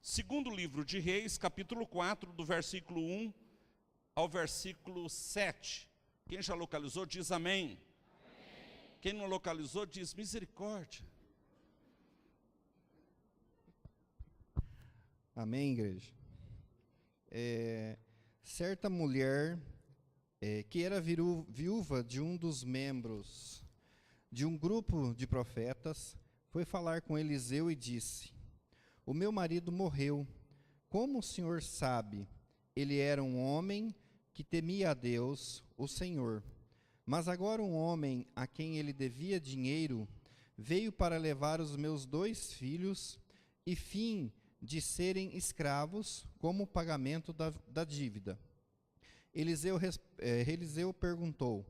Segundo livro de Reis, capítulo 4, do versículo 1 ao versículo 7. Quem já localizou, diz amém. Amém. Quem não localizou, diz misericórdia. Amém, igreja? Certa mulher que era viúva de um dos membros de um grupo de profetas, foi falar com Eliseu e disse: o meu marido morreu. Como o senhor sabe? Ele era um homem que temia a Deus, o Senhor. Mas agora um homem a quem ele devia dinheiro veio para levar os meus 2 filhos e fim de serem escravos como pagamento da dívida. Eliseu perguntou: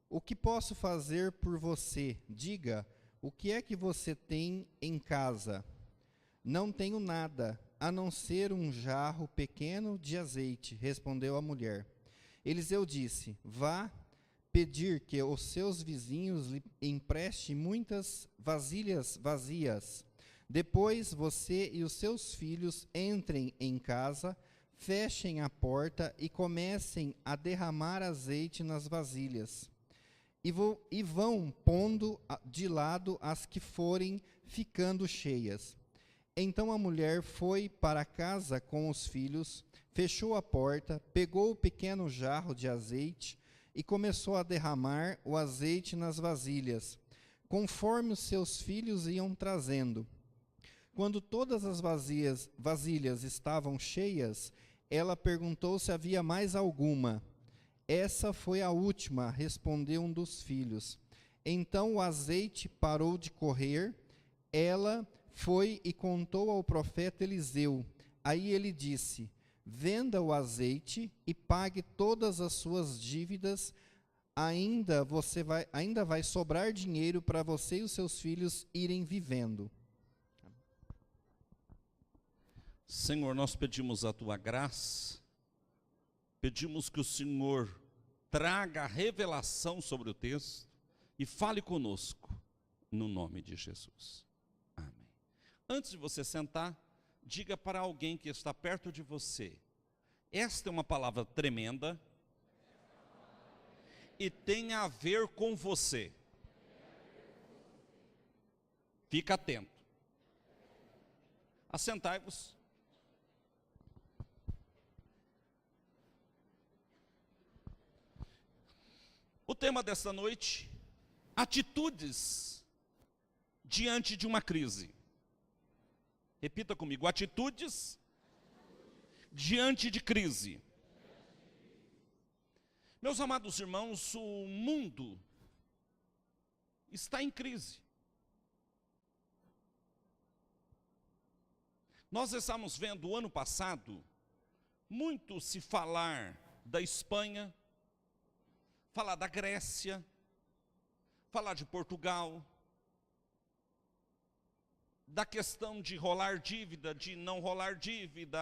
o que posso fazer por você? Diga, o que é que você tem em casa? Não tenho nada, a não ser um jarro pequeno de azeite, respondeu a mulher. Eliseu disse: vá pedir que os seus vizinhos lhe emprestem muitas vasilhas vazias. Depois você e os seus filhos entrem em casa, fechem a porta e comecem a derramar azeite nas vasilhas. E vão pondo de lado as que forem ficando cheias. Então a mulher foi para casa com os filhos, fechou a porta, pegou o pequeno jarro de azeite e começou a derramar o azeite nas vasilhas, conforme os seus filhos iam trazendo. Quando todas as vasilhas estavam cheias, ela perguntou se havia mais alguma. Essa foi a última, respondeu um dos filhos. Então o azeite parou de correr. Ela foi e contou ao profeta Eliseu. Aí ele disse: venda o azeite e pague todas as suas dívidas. Ainda vai sobrar dinheiro para você e os seus filhos irem vivendo. Senhor, nós pedimos a Tua graça, pedimos que o Senhor traga revelação sobre o texto e fale conosco, no nome de Jesus. Amém. Antes de você sentar, diga para alguém que está perto de você: esta é uma palavra tremenda e tem a ver com você. Fica atento. Assentai-vos. O tema desta noite: atitudes diante de uma crise. Repita comigo: atitudes diante de crise. Meus amados irmãos, o mundo está em crise. Nós estamos vendo o ano passado muito se falar da Espanha, falar da Grécia, falar de Portugal, da questão de rolar dívida, de não rolar dívida,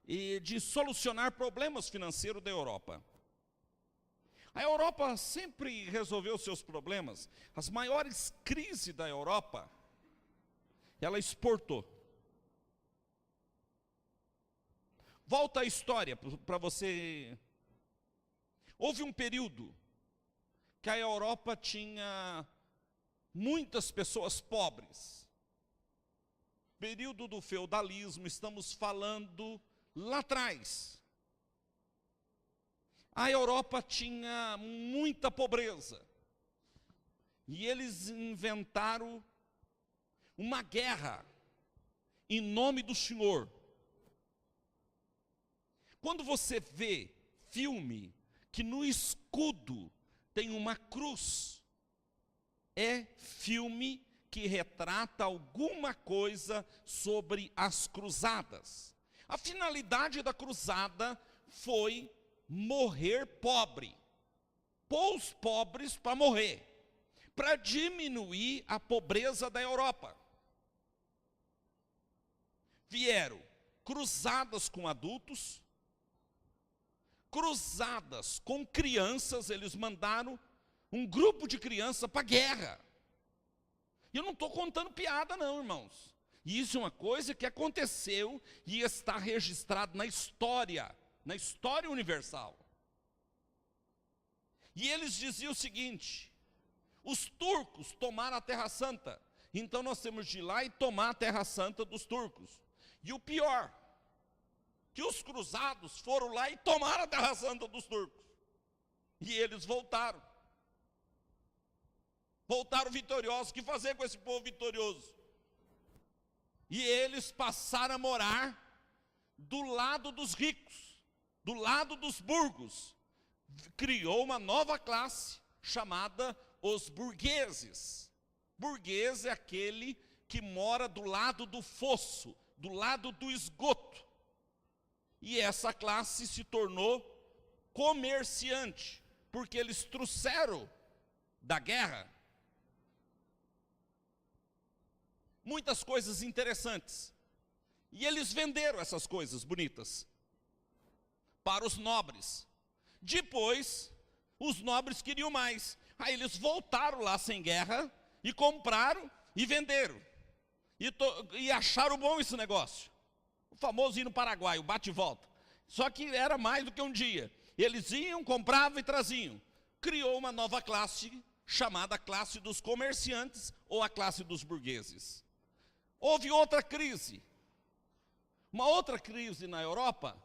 e de solucionar problemas financeiros da Europa. A Europa sempre resolveu seus problemas. As maiores crises da Europa, ela exportou. Volta a história para você. Houve um período que a Europa tinha muitas pessoas pobres. Período do feudalismo, estamos falando lá atrás. A Europa tinha muita pobreza. E eles inventaram uma guerra em nome do Senhor. Quando você vê filme que no escudo tem uma cruz, é filme que retrata alguma coisa sobre as cruzadas. A finalidade da cruzada foi morrer pobre, pôr os pobres para morrer, para diminuir a pobreza da Europa. Vieram cruzadas com adultos, cruzadas com crianças. Eles mandaram um grupo de crianças para a guerra. E eu não estou contando piada não, irmãos. E isso é uma coisa que aconteceu e está registrado na história universal. E eles diziam o seguinte: os turcos tomaram a Terra Santa, então nós temos de ir lá e tomar a Terra Santa dos turcos. E o pior, que os cruzados foram lá e tomaram a Terra Santa dos turcos. E eles voltaram. Voltaram vitoriosos. O que fazer com esse povo vitorioso? E eles passaram a morar do lado dos ricos, do lado dos burgos. Criou uma nova classe chamada os burgueses. Burguês é aquele que mora do lado do fosso, do lado do esgoto. E essa classe se tornou comerciante, porque eles trouxeram da guerra muitas coisas interessantes. E eles venderam essas coisas bonitas para os nobres. Depois, os nobres queriam mais. Aí eles voltaram lá sem guerra e compraram e venderam. E acharam bom esse negócio. O famoso ir no Paraguai, o bate e volta. Só que era mais do que um dia. Eles iam, compravam e traziam. Criou uma nova classe, chamada classe dos comerciantes ou a classe dos burgueses. Houve outra crise. Uma outra crise na Europa.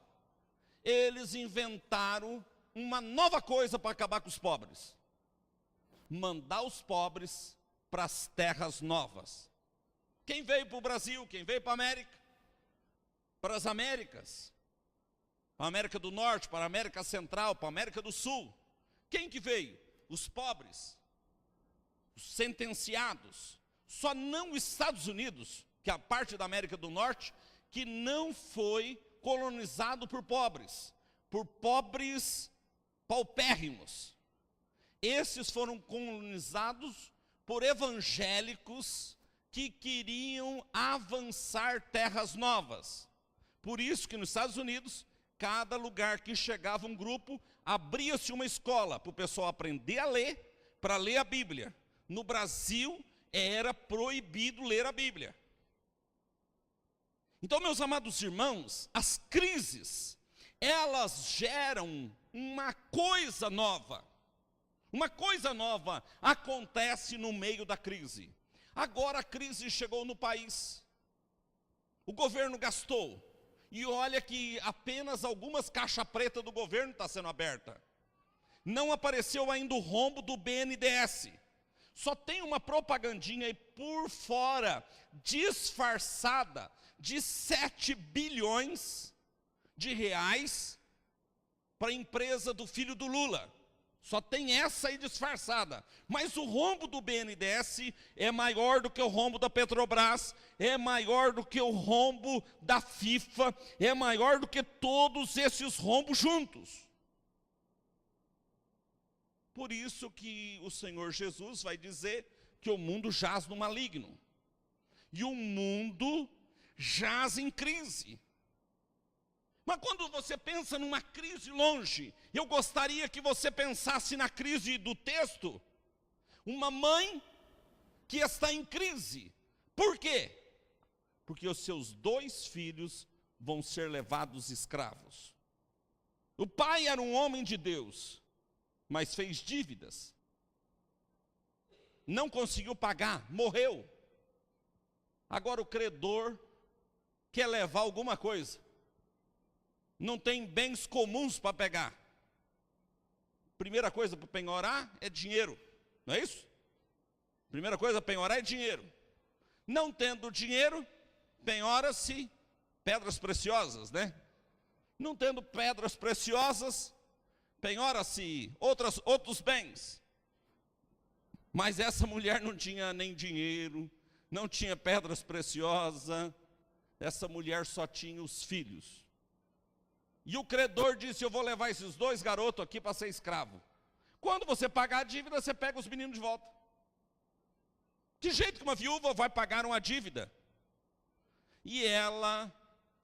Eles inventaram uma nova coisa para acabar com os pobres. Mandar os pobres para as terras novas. Quem veio para o Brasil? Quem veio para a América? Para as Américas. Para a América do Norte, para a América Central, para a América do Sul. Quem que veio? Os pobres. Os sentenciados. Só não os Estados Unidos, que é a parte da América do Norte, que não foi colonizado por pobres paupérrimos. Esses foram colonizados por evangélicos que queriam avançar terras novas. Por isso que nos Estados Unidos, cada lugar que chegava um grupo, abria-se uma escola para o pessoal aprender a ler, para ler a Bíblia. No Brasil, era proibido ler a Bíblia. Então, meus amados irmãos, as crises, elas geram uma coisa nova. Uma coisa nova acontece no meio da crise. Agora a crise chegou no país. O governo gastou. E olha que apenas algumas caixas pretas do governo estão sendo abertas. Não apareceu ainda o rombo do BNDES. Só tem uma propagandinha aí por fora, disfarçada, de 7 bilhões de reais para a empresa do filho do Lula. Só tem essa aí disfarçada. Mas o rombo do BNDES é maior do que o rombo da Petrobras, é maior do que o rombo da FIFA, é maior do que todos esses rombos juntos. Por isso que o Senhor Jesus vai dizer que o mundo jaz no maligno. E o mundo jaz em crise. Mas quando você pensa numa crise longe, eu gostaria que você pensasse na crise do texto. Uma mãe que está em crise. Por quê? Porque os seus 2 filhos vão ser levados escravos. O pai era um homem de Deus, mas fez dívidas. Não conseguiu pagar, morreu. Agora o credor quer levar alguma coisa. Não tem bens comuns para pegar. Primeira coisa para penhorar é dinheiro, não é isso? Primeira coisa para penhorar é dinheiro. Não tendo dinheiro, penhora-se pedras preciosas, né? Não tendo pedras preciosas, penhora-se outros bens. Mas essa mulher não tinha nem dinheiro, não tinha pedras preciosas, essa mulher só tinha os filhos. E o credor disse: eu vou levar esses 2 garotos aqui para ser escravo. Quando você pagar a dívida, você pega os meninos de volta. De jeito que uma viúva vai pagar uma dívida. E ela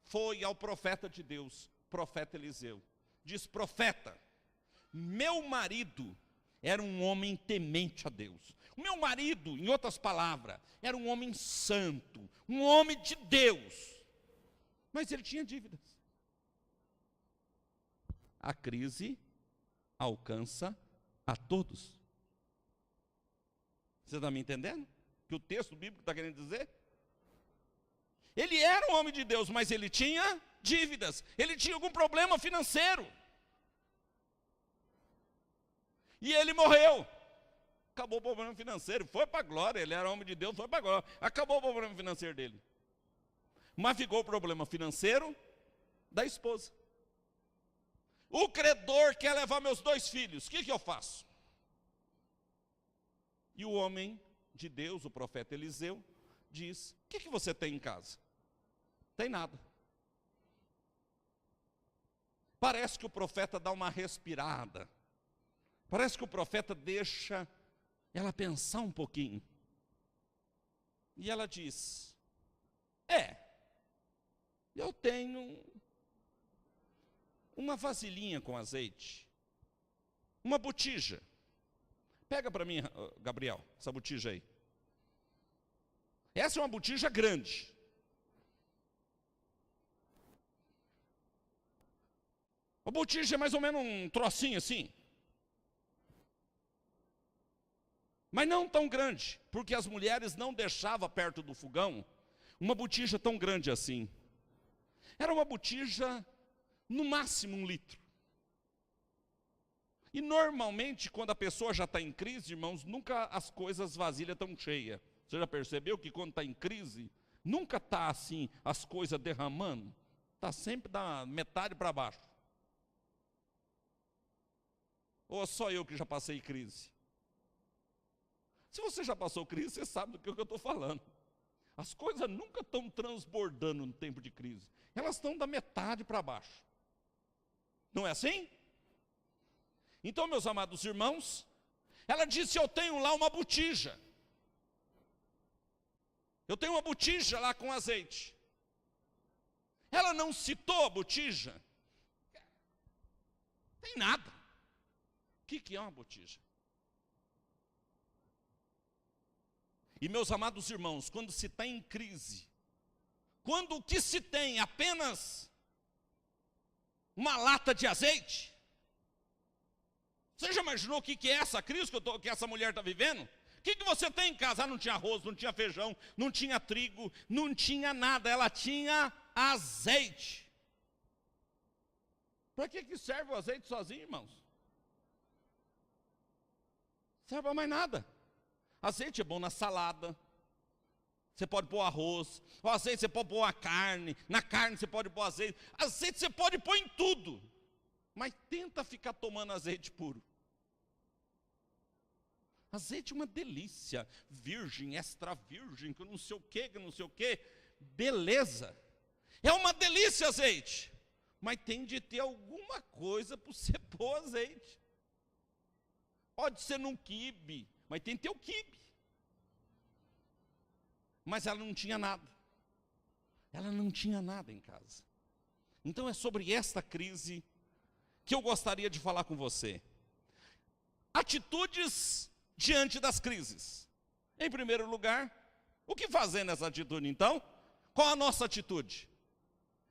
foi ao profeta de Deus, profeta Eliseu. Diz: profeta, meu marido era um homem temente a Deus, O meu marido, em outras palavras, era um homem santo, um homem de Deus, mas ele tinha dívidas. A crise alcança a todos. Você está me entendendo? O que o texto bíblico está querendo dizer? Ele era um homem de Deus, mas ele tinha dívidas. Ele tinha algum problema financeiro. E ele morreu. Acabou o problema financeiro, foi para a glória. Ele era homem de Deus, foi para a glória. Acabou o problema financeiro dele. Mas ficou o problema financeiro da esposa. O credor quer levar meus 2 filhos, o que eu faço? E o homem de Deus, o profeta Eliseu, diz: o que você tem em casa? Tem nada. Parece que o profeta dá uma respirada. Parece que o profeta deixa ela pensar um pouquinho. E ela diz: eu tenho uma vasilhinha com azeite, uma botija. Pega para mim, Gabriel, essa botija aí. Essa é uma botija grande. A botija é mais ou menos um trocinho assim. Mas não tão grande, porque as mulheres não deixavam perto do fogão uma botija tão grande assim. Era uma botija, no máximo 1 litro. E normalmente, quando a pessoa já está em crise, irmãos, nunca as coisas vasilhas estão cheias. Você já percebeu que quando está em crise, nunca está assim, as coisas derramando? Está sempre da metade para baixo. Ou só eu que já passei crise? Se você já passou crise, você sabe do que eu estou falando. As coisas nunca estão transbordando no tempo de crise. Elas estão da metade para baixo. Não é assim? Então, meus amados irmãos, ela disse: eu tenho lá uma botija. Eu tenho uma botija lá com azeite. Ela não citou a botija. Tem nada. O que é uma botija? E, meus amados irmãos, quando se está em crise, quando o que se tem é apenas uma lata de azeite, você já imaginou o que é essa crise que essa mulher está vivendo? O que você tem em casa? Ah, não tinha arroz, não tinha feijão, não tinha trigo, não tinha nada, ela tinha azeite. Para que serve o azeite sozinho, irmãos? Não serve para mais nada. Azeite é bom na salada, você pode pôr arroz, o azeite você pode pôr a carne, na carne você pode pôr azeite você pode pôr em tudo, mas tenta ficar tomando azeite puro. Azeite é uma delícia, virgem, extra virgem, que não sei o que, beleza, é uma delícia azeite, mas tem de ter alguma coisa para você pôr azeite. Pode ser num quibe, mas tem que ter o quibe. Mas ela não tinha nada. Ela não tinha nada em casa. Então é sobre esta crise que eu gostaria de falar com você. Atitudes diante das crises. Em primeiro lugar, o que fazer nessa atitude então? Qual a nossa atitude?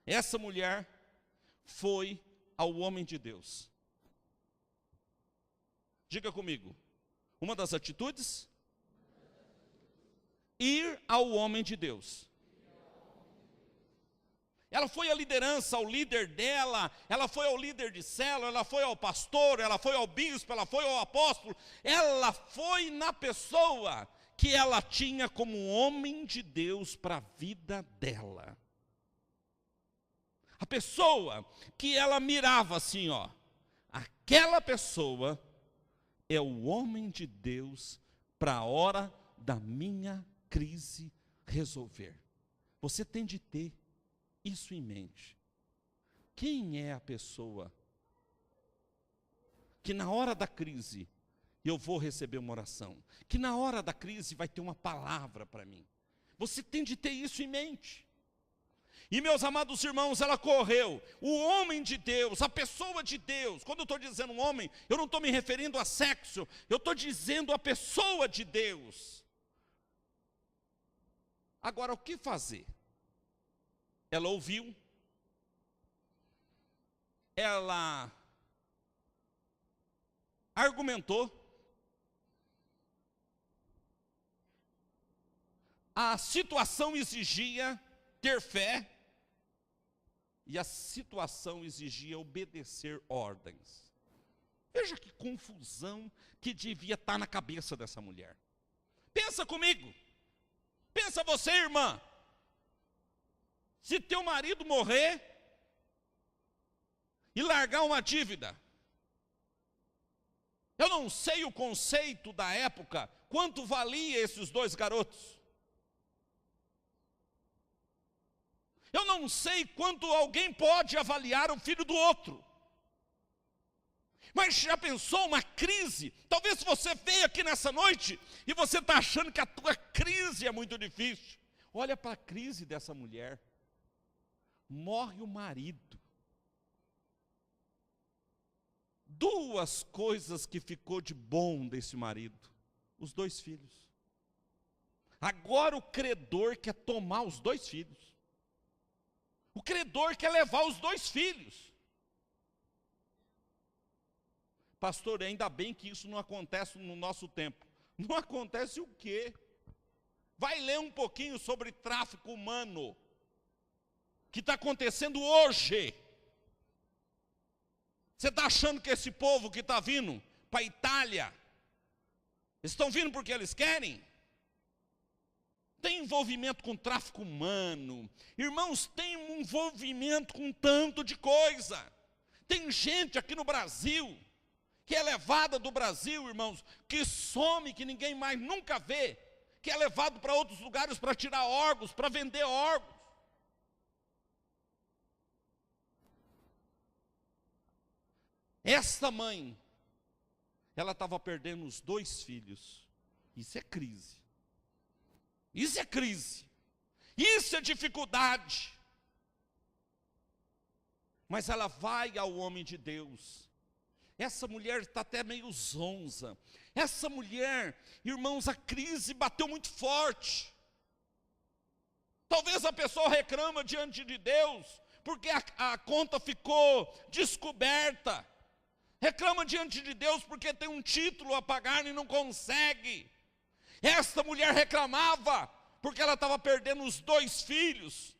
Essa mulher foi ao homem de Deus. Diga comigo. Uma das atitudes? Ir ao homem de Deus. Ela foi à liderança, ao líder dela, ela foi ao líder de célula, ela foi ao pastor, ela foi ao bispo, ela foi ao apóstolo, ela foi na pessoa que ela tinha como homem de Deus para a vida dela. A pessoa que ela mirava assim, aquela pessoa é o homem de Deus para a hora da minha crise resolver. Você tem de ter isso em mente. Quem é a pessoa que na hora da crise eu vou receber uma oração? Que na hora da crise vai ter uma palavra para mim? Você tem de ter isso em mente. E meus amados irmãos, ela correu. O homem de Deus, a pessoa de Deus. Quando eu estou dizendo homem, eu não estou me referindo a sexo. Eu estou dizendo a pessoa de Deus. Agora, o que fazer? Ela ouviu. Ela argumentou. A situação exigia ter fé. E a situação exigia obedecer ordens. Veja que confusão que devia estar na cabeça dessa mulher. Pensa comigo. Pensa você, irmã. Se teu marido morrer e largar uma dívida. Eu não sei o conceito da época, quanto valia esses 2 garotos. Eu não sei quanto alguém pode avaliar o filho do outro. Mas já pensou uma crise? Talvez você veio aqui nessa noite e você está achando que a tua crise é muito difícil. Olha para a crise dessa mulher. Morre o marido. 2 coisas que ficou de bom desse marido. Os 2 filhos. Agora o credor quer tomar os 2 filhos. O credor quer levar os 2 filhos. Pastor, ainda bem que isso não acontece no nosso tempo. Não acontece o quê? Vai ler um pouquinho sobre tráfico humano. Que está acontecendo hoje. Você está achando que esse povo que está vindo para a Itália, estão vindo porque eles querem? Tem envolvimento com tráfico humano. Irmãos, tem um envolvimento com tanto de coisa. Tem gente aqui no Brasil, que é levada do Brasil, irmãos, que some, que ninguém mais nunca vê, que é levado para outros lugares para tirar órgãos, para vender órgãos. Esta mãe, ela estava perdendo os 2 filhos. Isso é crise. Isso é crise. Isso é dificuldade. Mas ela vai ao homem de Deus. Essa mulher está até meio zonza. Essa mulher, irmãos, a crise bateu muito forte. Talvez a pessoa reclama diante de Deus, porque a conta ficou descoberta. Reclama diante de Deus porque tem um título a pagar e não consegue. Esta mulher reclamava porque ela estava perdendo os 2 filhos.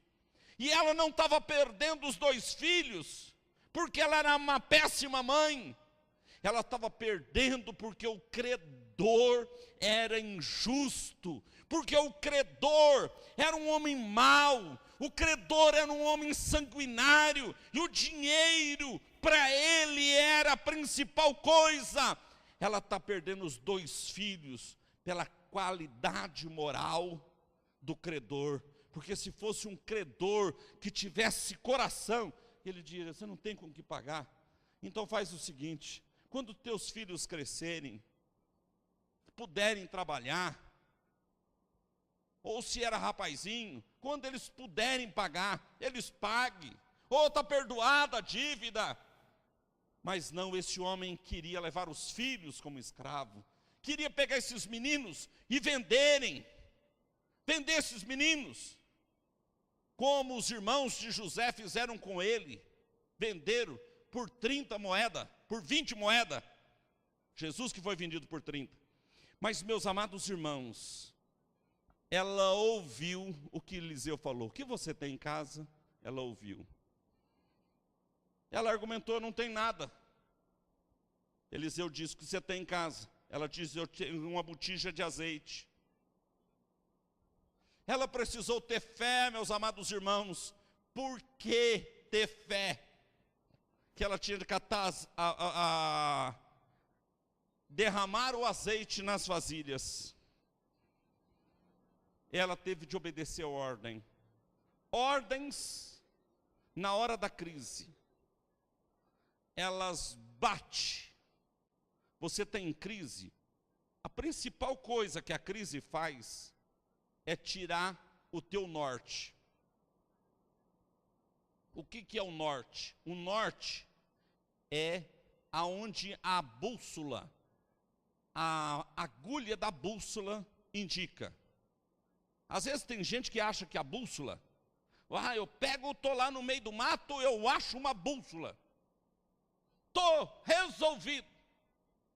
E ela não estava perdendo os 2 filhos porque ela era uma péssima mãe. Ela estava perdendo porque o credor era injusto. Porque o credor era um homem mau. O credor era um homem sanguinário. E o dinheiro para ele era a principal coisa. Ela está perdendo os 2 filhos pela qualidade moral do credor. Porque se fosse um credor que tivesse coração, ele diria, você não tem com que pagar. Então faz o seguinte, quando teus filhos crescerem, puderem trabalhar, ou se era rapazinho, quando eles puderem pagar, eles paguem. Ou está perdoada a dívida. Mas não, esse homem queria levar os filhos como escravo. Queria pegar esses meninos e vender esses meninos. Como os irmãos de José fizeram com ele. Venderam por 30 moedas, por 20 moedas. Jesus que foi vendido por 30. Mas meus amados irmãos, ela ouviu o que Eliseu falou. O que você tem em casa? Ela ouviu. Ela argumentou, não tem nada. Eliseu disse, o que você tem em casa? Ela disse, eu tenho uma botija de azeite. Ela precisou ter fé, meus amados irmãos. Por que ter fé? Que ela tinha que derramar o azeite nas vasilhas. Ela teve de obedecer a ordem. Ordens, na hora da crise, elas batem. Você tem crise, a principal coisa que a crise faz é tirar o teu norte. O que é o norte? O norte é aonde a bússola, a agulha da bússola indica. Às vezes tem gente que acha que a bússola, eu estou lá no meio do mato, eu acho uma bússola. Estou resolvido.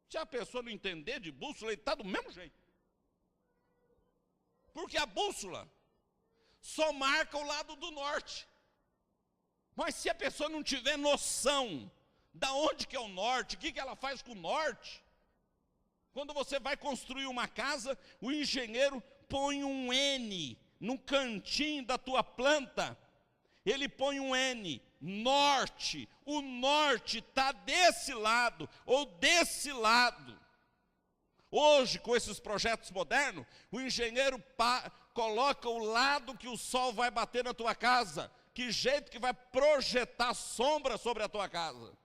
Se a pessoa não entender de bússola, ele está do mesmo jeito. Porque a bússola só marca o lado do norte. Mas se a pessoa não tiver noção da onde que é o norte, o que ela faz com o norte, quando você vai construir uma casa, o engenheiro põe um N no cantinho da tua planta, ele põe um N, norte, o norte está desse lado ou desse lado. Hoje, com esses projetos modernos, o engenheiro coloca o lado que o sol vai bater na tua casa, que jeito que vai projetar sombra sobre a tua casa,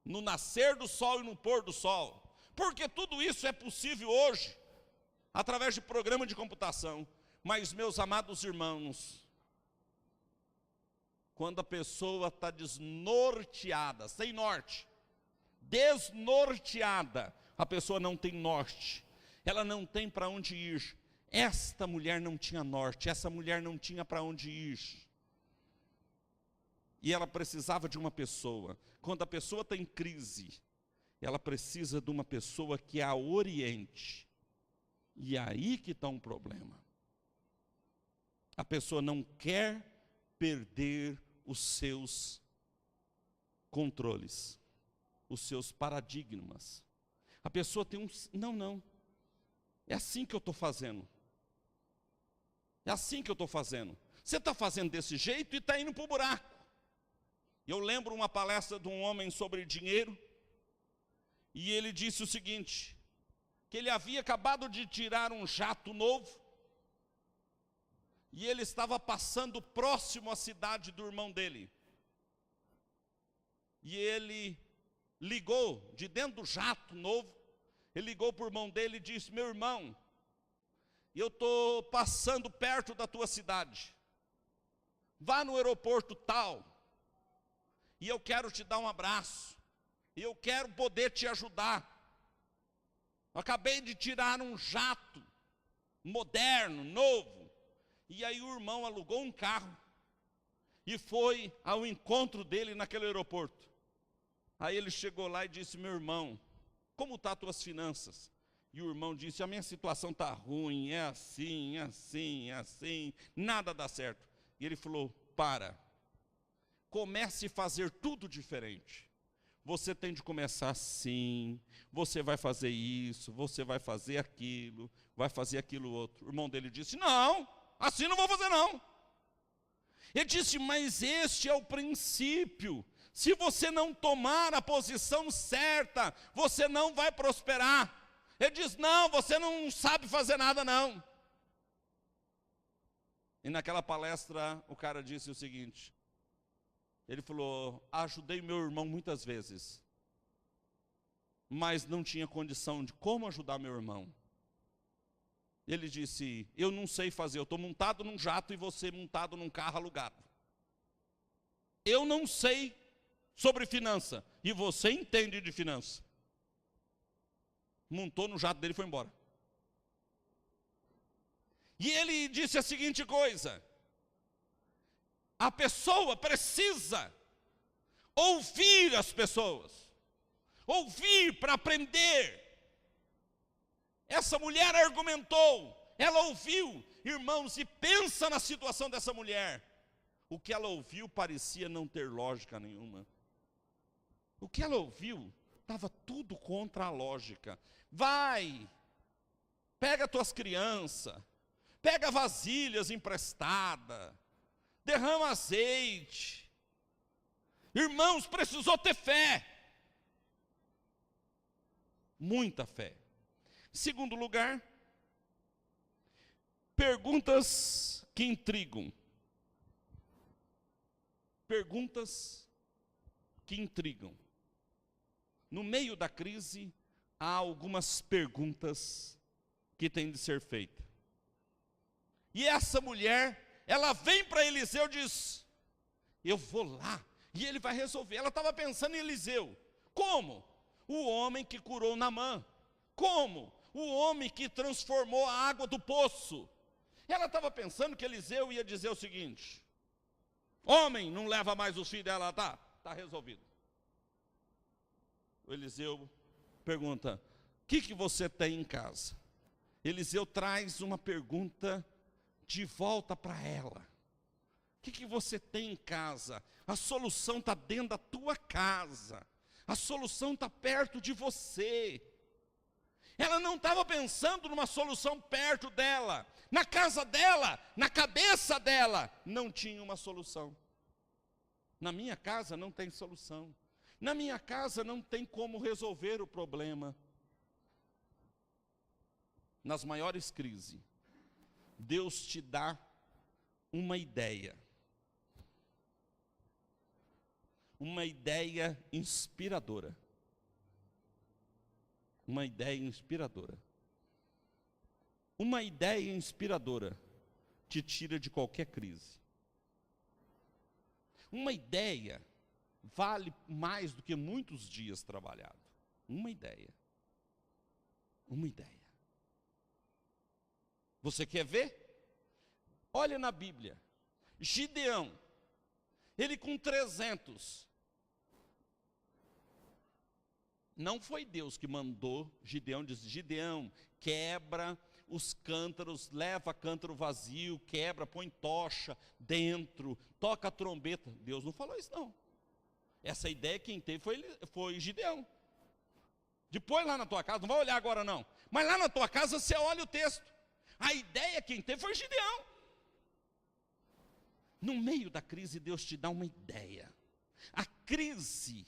no nascer do sol e no pôr do sol, porque tudo isso é possível hoje, através de programa de computação. Mas, meus amados irmãos, quando a pessoa está desnorteada, sem norte, desnorteada, a pessoa não tem norte, ela não tem para onde ir. Esta mulher não tinha norte, essa mulher não tinha para onde ir. E ela precisava de uma pessoa. Quando a pessoa está em crise, ela precisa de uma pessoa que a oriente. E aí que está um problema. A pessoa não quer perder os seus controles, os seus paradigmas. A pessoa tem não, é assim que eu estou fazendo. É assim que eu estou fazendo. Você está fazendo desse jeito e está indo para o buraco. Eu lembro uma palestra de um homem sobre dinheiro, e ele disse o seguinte, que ele havia acabado de tirar um jato novo, e ele estava passando próximo à cidade do irmão dele. E ele ligou de dentro do jato novo, ele ligou para o irmão dele e disse: meu irmão, eu estou passando perto da tua cidade, vá no aeroporto tal, e eu quero te dar um abraço, e eu quero poder te ajudar. Eu acabei de tirar um jato moderno, novo, e aí o irmão alugou um carro e foi ao encontro dele naquele aeroporto. Aí ele chegou lá e disse: meu irmão, como estão as tuas finanças? E o irmão disse: a minha situação está ruim, é assim, nada dá certo. E ele falou: comece a fazer tudo diferente. Você tem de começar assim, você vai fazer isso, você vai fazer aquilo outro. O irmão dele disse: não, assim não vou fazer não. Ele disse: mas este é o princípio. Se você não tomar a posição certa, você não vai prosperar. Ele diz: não, você não sabe fazer nada não. E naquela palestra o cara disse o seguinte, ele falou: ajudei meu irmão muitas vezes, mas não tinha condição de como ajudar meu irmão. Ele disse: eu não sei fazer, eu estou montado num jato e você montado num carro alugado. Eu não sei sobre finança, e você entende de finança. Montou no jato dele e foi embora. E ele disse a seguinte coisa: a pessoa precisa ouvir as pessoas, ouvir para aprender. Essa mulher argumentou, ela ouviu, irmãos, e pensa na situação dessa mulher. O que ela ouviu parecia não ter lógica nenhuma. O que ela ouviu estava tudo contra a lógica. Vai, pega tuas crianças, pega vasilhas emprestadas, derrama azeite. Irmãos, precisou ter fé. Muita fé. Segundo lugar, perguntas que intrigam. Perguntas que intrigam. No meio da crise, há algumas perguntas que têm de ser feitas. E essa mulher, ela vem para Eliseu e diz: eu vou lá e ele vai resolver. Ela estava pensando em Eliseu. Como? O homem que curou Naamã. Como? O homem que transformou a água do poço. Ela estava pensando que Eliseu ia dizer o seguinte: homem, não leva mais os filhos dela, tá resolvido. O Eliseu pergunta: o que você tem em casa? Eliseu traz uma pergunta de volta para ela. O que você tem em casa? A solução está dentro da tua casa. A solução está perto de você. Ela não estava pensando numa solução perto dela. Na casa dela, na cabeça dela, não tinha uma solução. Na minha casa não tem solução. Na minha casa não tem como resolver o problema. Nas maiores crises, Deus te dá uma ideia. Uma ideia inspiradora. Uma ideia inspiradora. Uma ideia inspiradora te tira de qualquer crise. Uma ideia vale mais do que muitos dias trabalhados. Uma ideia. Uma ideia. Você quer ver? Olha na Bíblia. Gideão, ele com 300. Não foi Deus que mandou Gideão, disse: Gideão, quebra os cântaros, leva cântaro vazio, quebra, põe tocha dentro, toca a trombeta. Deus não falou isso não. Essa ideia quem teve foi Gideão. Depois lá na tua casa, não vai olhar agora não, mas lá na tua casa você olha o texto. A ideia quem teve foi Gideão. No meio da crise Deus te dá uma ideia. A crise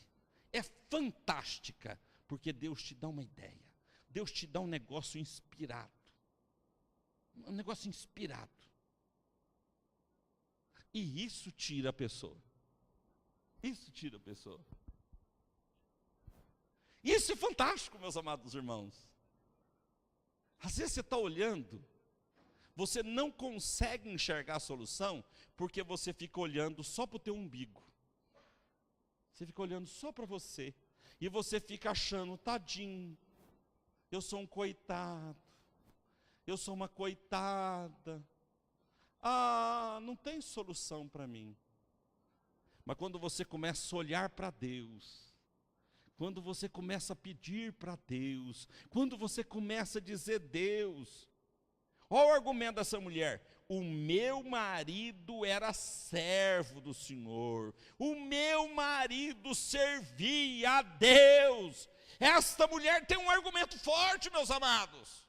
é fantástica, porque Deus te dá uma ideia. Deus te dá um negócio inspirado. Um negócio inspirado. E isso tira a pessoa. Isso tira a pessoa. Isso é fantástico, meus amados irmãos. Às vezes você está olhando, você não consegue enxergar a solução, porque você fica olhando só para o teu umbigo. Você fica olhando só para você. E você fica achando: tadinho, eu sou um coitado, eu sou uma coitada. Ah, não tem solução para mim. Mas quando você começa a olhar para Deus, quando você começa a pedir para Deus, quando você começa a dizer: Deus, olha o argumento dessa mulher: o meu marido era servo do Senhor, o meu marido servia a Deus. Esta mulher tem um argumento forte, meus amados.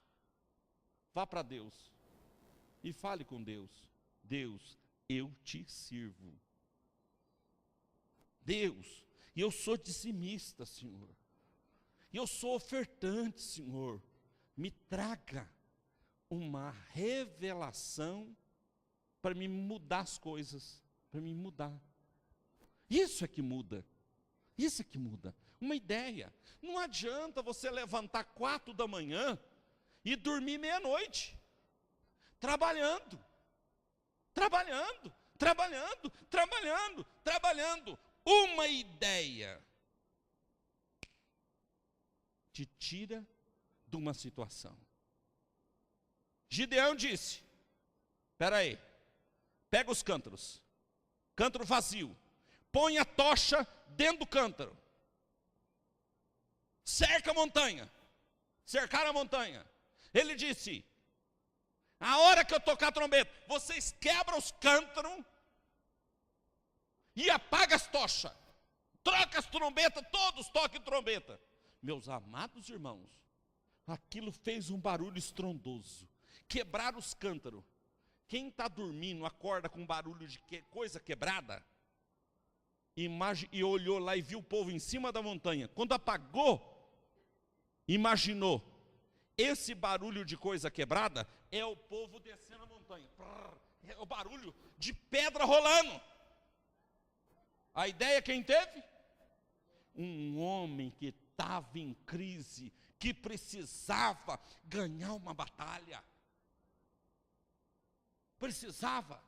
Vá para Deus e fale com Deus: Deus, eu te sirvo. Deus, eu sou dizimista, Senhor. Eu sou ofertante, Senhor. Me traga uma revelação para me mudar as coisas, para me mudar. Isso é que muda. Isso é que muda. Uma ideia. Não adianta você levantar 4 da manhã e dormir meia-noite, trabalhando, trabalhando, trabalhando, trabalhando, trabalhando. Uma ideia te tira de uma situação. Gideão disse: espera aí, pega os cântaros, cântaro vazio, põe a tocha dentro do cântaro, cerca a montanha, cercaram a montanha. Ele disse: a hora que eu tocar a trombeta, vocês quebram os cântaros e apaga as tochas, troca as trombetas, todos toquem trombeta. Meus amados irmãos, aquilo fez um barulho estrondoso. Quebraram os cântaros. Quem está dormindo acorda com barulho de coisa quebrada? E olhou lá e viu o povo em cima da montanha. Quando apagou, imaginou: esse barulho de coisa quebrada é o povo descendo a montanha. É o barulho de pedra rolando. A ideia quem teve? Um homem que estava em crise, que precisava ganhar uma batalha. Precisava.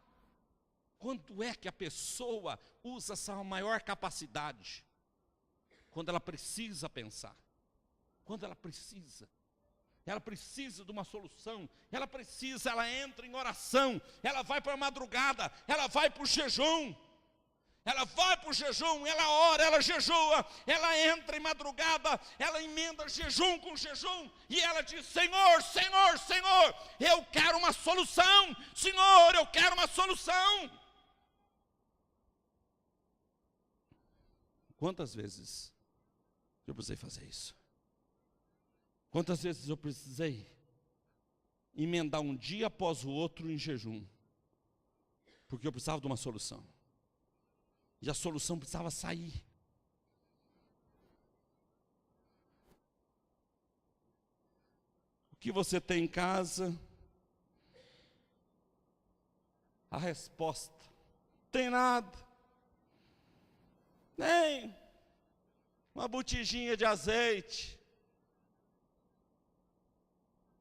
Quando é que a pessoa usa essa maior capacidade? Quando ela precisa pensar. Quando ela precisa de uma solução, ela entra em oração, ela vai para a madrugada, ela vai para o jejum, ela ora, ela jejua, ela entra em madrugada, ela emenda jejum com jejum, e ela diz: Senhor, Senhor, Senhor, eu quero uma solução, Senhor, eu quero uma solução. Quantas vezes eu precisei fazer isso? Quantas vezes eu precisei emendar um dia após o outro em jejum? Porque eu precisava de uma solução. E a solução precisava sair. O que você tem em casa? A resposta: tem nada. Nem uma botijinha de azeite.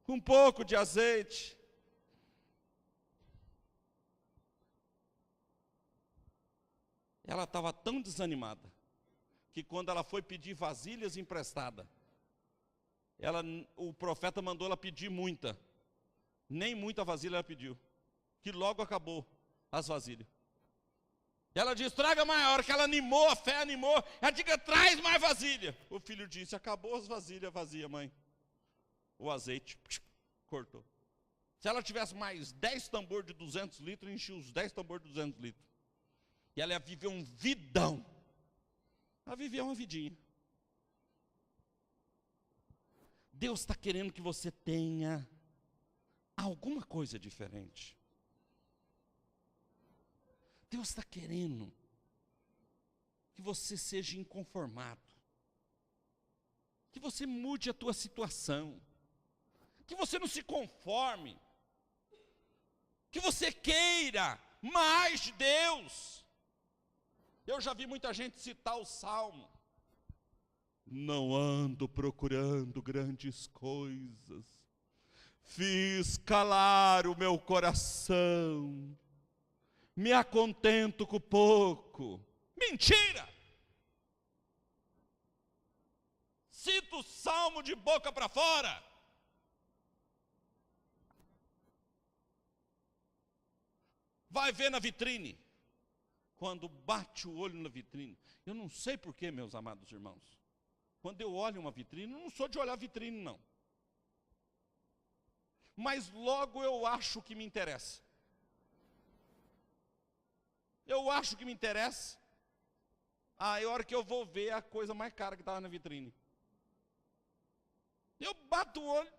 Um pouco de azeite. Ela estava tão desanimada, que quando ela foi pedir vasilhas emprestadas, o profeta mandou ela pedir muita. Nem muita vasilha ela pediu, que logo acabou as vasilhas. Ela disse: traga mais. A hora que ela animou, a fé animou, ela diga: traz mais vasilha. O filho disse: acabou as vasilhas vazias, mãe. O azeite cortou. Se ela tivesse mais 10 tambores de 200 litros, enchia os 10 tambores de 200 litros. E ela ia viver um vidão. Ela vivia uma vidinha. Deus está querendo que você tenha alguma coisa diferente. Deus está querendo que você seja inconformado. Que você mude a tua situação. Que você não se conforme, que você queira mais de Deus. Eu já vi muita gente citar o Salmo: não ando procurando grandes coisas, fiz calar o meu coração, me acontento com pouco. Mentira! Cita o Salmo de boca para fora. Vai ver na vitrine. Quando bate o olho na vitrine, eu não sei porquê, meus amados irmãos. Quando eu olho uma vitrine, eu não sou de olhar vitrine, não. Mas logo eu acho que me interessa. Eu acho que me interessa. Aí a hora que eu vou ver a coisa mais cara que estava na vitrine. Eu bato o olho,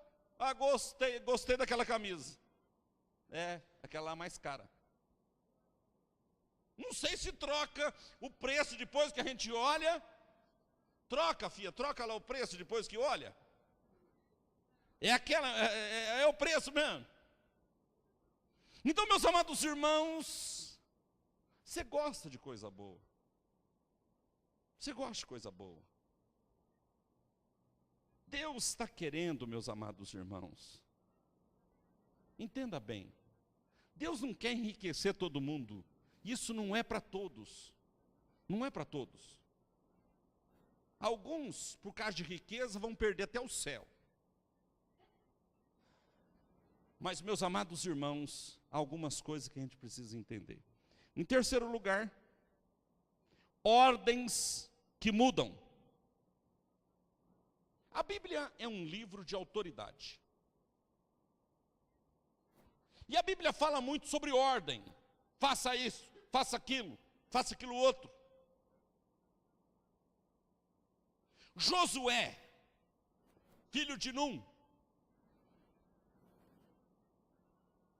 gostei daquela camisa. É, aquela lá mais cara. Não sei se troca o preço depois que a gente olha. Troca, filha, troca lá o preço depois que olha. É o preço mesmo. Então, meus amados irmãos, você gosta de coisa boa. Você gosta de coisa boa. Deus está querendo, meus amados irmãos. Entenda bem. Deus não quer enriquecer todo mundo. Isso não é para todos. Não é para todos. Alguns, por causa de riqueza, vão perder até o céu. Mas, meus amados irmãos, há algumas coisas que a gente precisa entender. Em terceiro lugar, ordens que mudam. A Bíblia é um livro de autoridade. E a Bíblia fala muito sobre ordem. Faça isso, faça aquilo outro. Josué, filho de Num,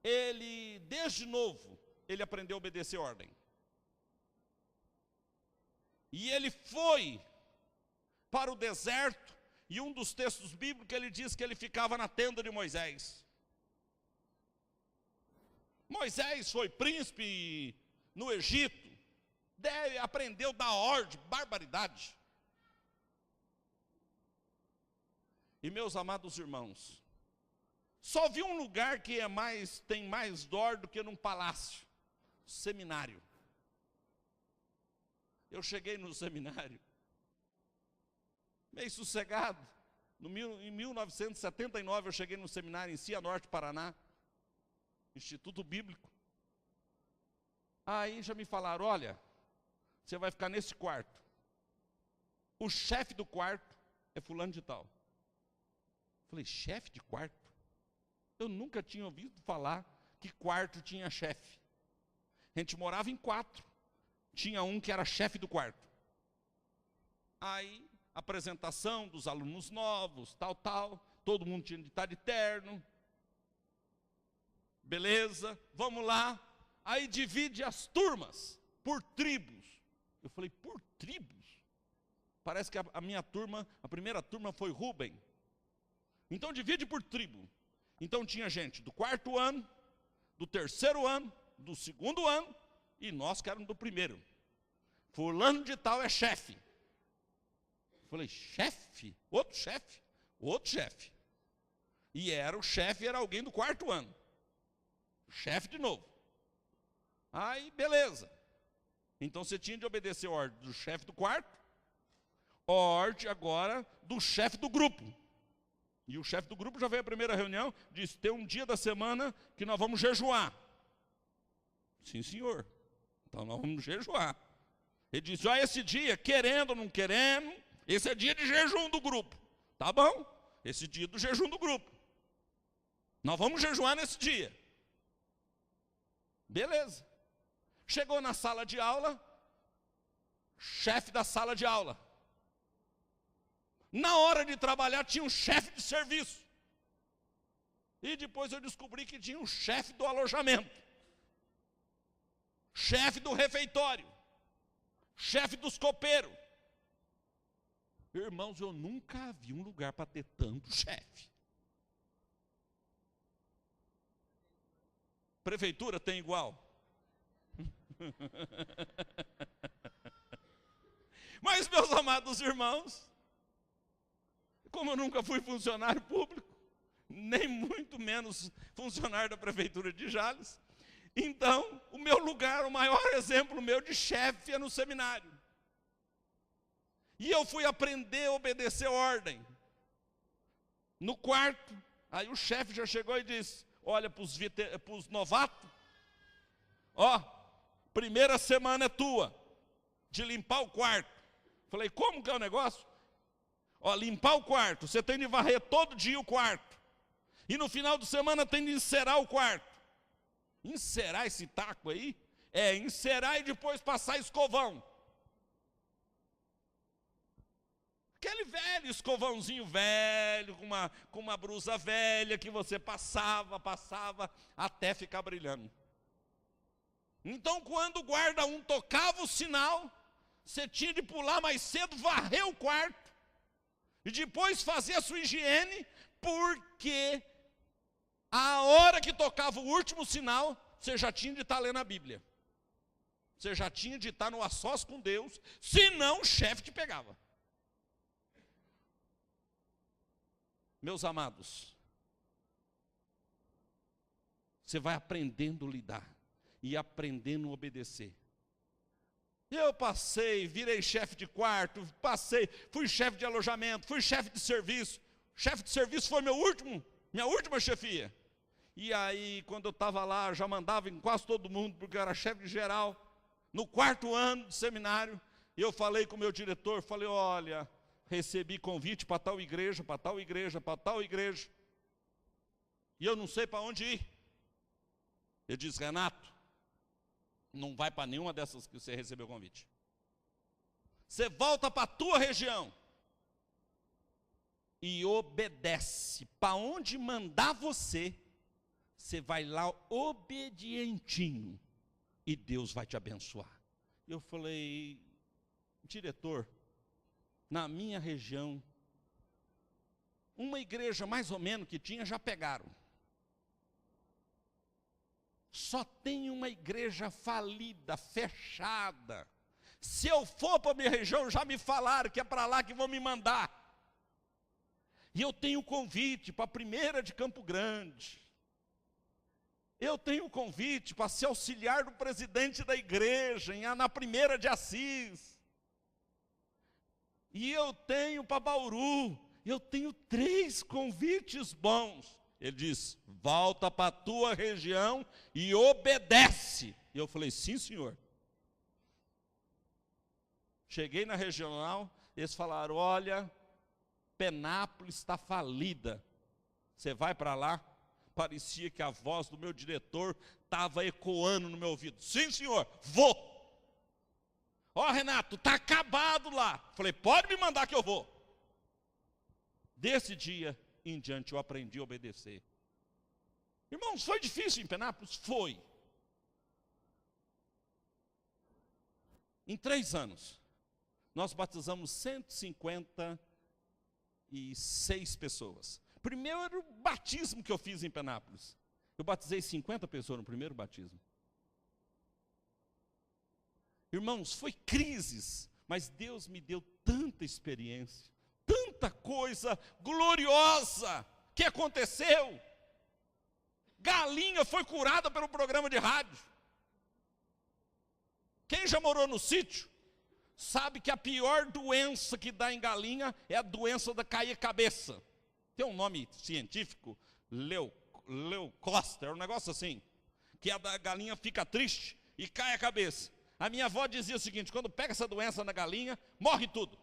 ele, desde novo, ele aprendeu a obedecer ordem. E ele foi para o deserto, e um dos textos bíblicos ele diz que ele ficava na tenda de Moisés. Moisés foi príncipe no Egito, aprendeu da ordem, barbaridade. E meus amados irmãos, só vi um lugar que tem mais ordem do que num palácio. seminário. Eu cheguei no seminário, meio sossegado. Em 1979 eu cheguei no seminário em Cianorte, Paraná, Instituto Bíblico. Aí já me falaram, olha, você vai ficar nesse quarto. O chefe do quarto é fulano de tal. Falei, chefe de quarto? Eu nunca tinha ouvido falar que quarto tinha chefe. A gente morava em 4. Tinha um que era chefe do quarto. Aí, apresentação dos alunos novos, tal. Todo mundo tinha de estar de terno. Beleza, vamos lá. Aí divide as turmas por tribos. Eu falei, por tribos? Parece que a minha turma, a primeira turma foi Rubem. Então divide por tribo. Então tinha gente do 4º ano, do 3º ano, do 2º ano, e nós que éramos do 1º. Fulano de tal é chefe. Falei, chefe? Outro chefe? Outro chefe. E o chefe era alguém do 4º ano. Chefe de novo. Aí, beleza. Então você tinha de obedecer a ordem do chefe do quarto, ordem agora do chefe do grupo. E o chefe do grupo já veio à primeira reunião, disse, tem um dia da semana que nós vamos jejuar. Sim, senhor. Então nós vamos jejuar. Ele disse, ó, esse dia, querendo ou não querendo, esse é dia de jejum do grupo. Tá bom? Esse dia do jejum do grupo. Nós vamos jejuar nesse dia. Beleza. Chegou na sala de aula, chefe da sala de aula. Na hora de trabalhar tinha um chefe de serviço. E depois eu descobri que tinha um chefe do alojamento. Chefe do refeitório. Chefe dos copeiros. Irmãos, eu nunca vi um lugar para ter tanto chefe. Prefeitura tem igual. Mas, meus amados irmãos, como eu nunca fui funcionário público, nem muito menos funcionário da Prefeitura de Jales, então, o meu lugar, o maior exemplo meu de chefe é no seminário. E eu fui aprender a obedecer ordem. No quarto, aí o chefe já chegou e disse, olha, para os novatos, ó, primeira semana é tua, de limpar o quarto. Falei, como que é o negócio? Ó, limpar o quarto, você tem de varrer todo dia o quarto. E no final de semana tem de encerar o quarto. Encerar esse taco aí? É, encerar e depois passar escovão. Aquele velho escovãozinho velho, com uma brusa velha que você passava, até ficar brilhando. Então, quando o guarda tocava o sinal, você tinha de pular mais cedo, varrer o quarto, e depois fazer a sua higiene, porque a hora que tocava o último sinal, você já tinha de estar lendo a Bíblia. Você já tinha de estar no a sós com Deus, senão o chefe te pegava. Meus amados, você vai aprendendo a lidar e aprendendo a obedecer. Eu passei, virei chefe de quarto, fui chefe de alojamento, fui chefe de serviço. Chefe de serviço foi minha última chefia. E aí, quando eu estava lá, já mandava em quase todo mundo, porque eu era chefe de geral. No 4º ano de seminário, eu falei com o meu diretor, falei, olha, recebi convite para tal igreja, para tal igreja, para tal igreja. E eu não sei para onde ir. Ele disse, Renato, não vai para nenhuma dessas que você recebeu o convite. Você volta para a tua região e obedece. Para onde mandar você, você vai lá obedientinho e Deus vai te abençoar. Eu falei, diretor, na minha região, uma igreja mais ou menos que tinha, já pegaram. Só tem uma igreja falida, fechada. Se eu for para a minha região, já me falaram que é para lá que vão me mandar. E eu tenho convite para a primeira de Campo Grande. Eu tenho um convite para ser auxiliar do presidente da igreja, na 1ª de Assis. E eu tenho para Bauru, eu tenho 3 convites bons. Ele diz, volta para a tua região e obedece. E eu falei, sim, senhor. Cheguei na regional, eles falaram, olha, Penápolis está falida. Você vai para lá? Parecia que a voz do meu diretor estava ecoando no meu ouvido. Sim, senhor, vou. Ó, Renato, está acabado lá. Falei, pode me mandar que eu vou. Desse dia em diante eu aprendi a obedecer. Irmãos, foi difícil em Penápolis? Foi. Em 3 anos, nós batizamos 156 pessoas. Primeiro batismo que eu fiz em Penápolis. Eu batizei 50 pessoas no primeiro batismo. Irmãos, foi crises, mas Deus me deu tanta experiência, tanta coisa gloriosa que aconteceu. Galinha foi curada pelo programa de rádio. Quem já morou no sítio, sabe que a pior doença que dá em galinha é a doença da cair cabeça. Tem um nome científico, leucóster, um negócio assim, que a galinha fica triste e cai a cabeça. A minha avó dizia o seguinte, quando pega essa doença na galinha, morre tudo.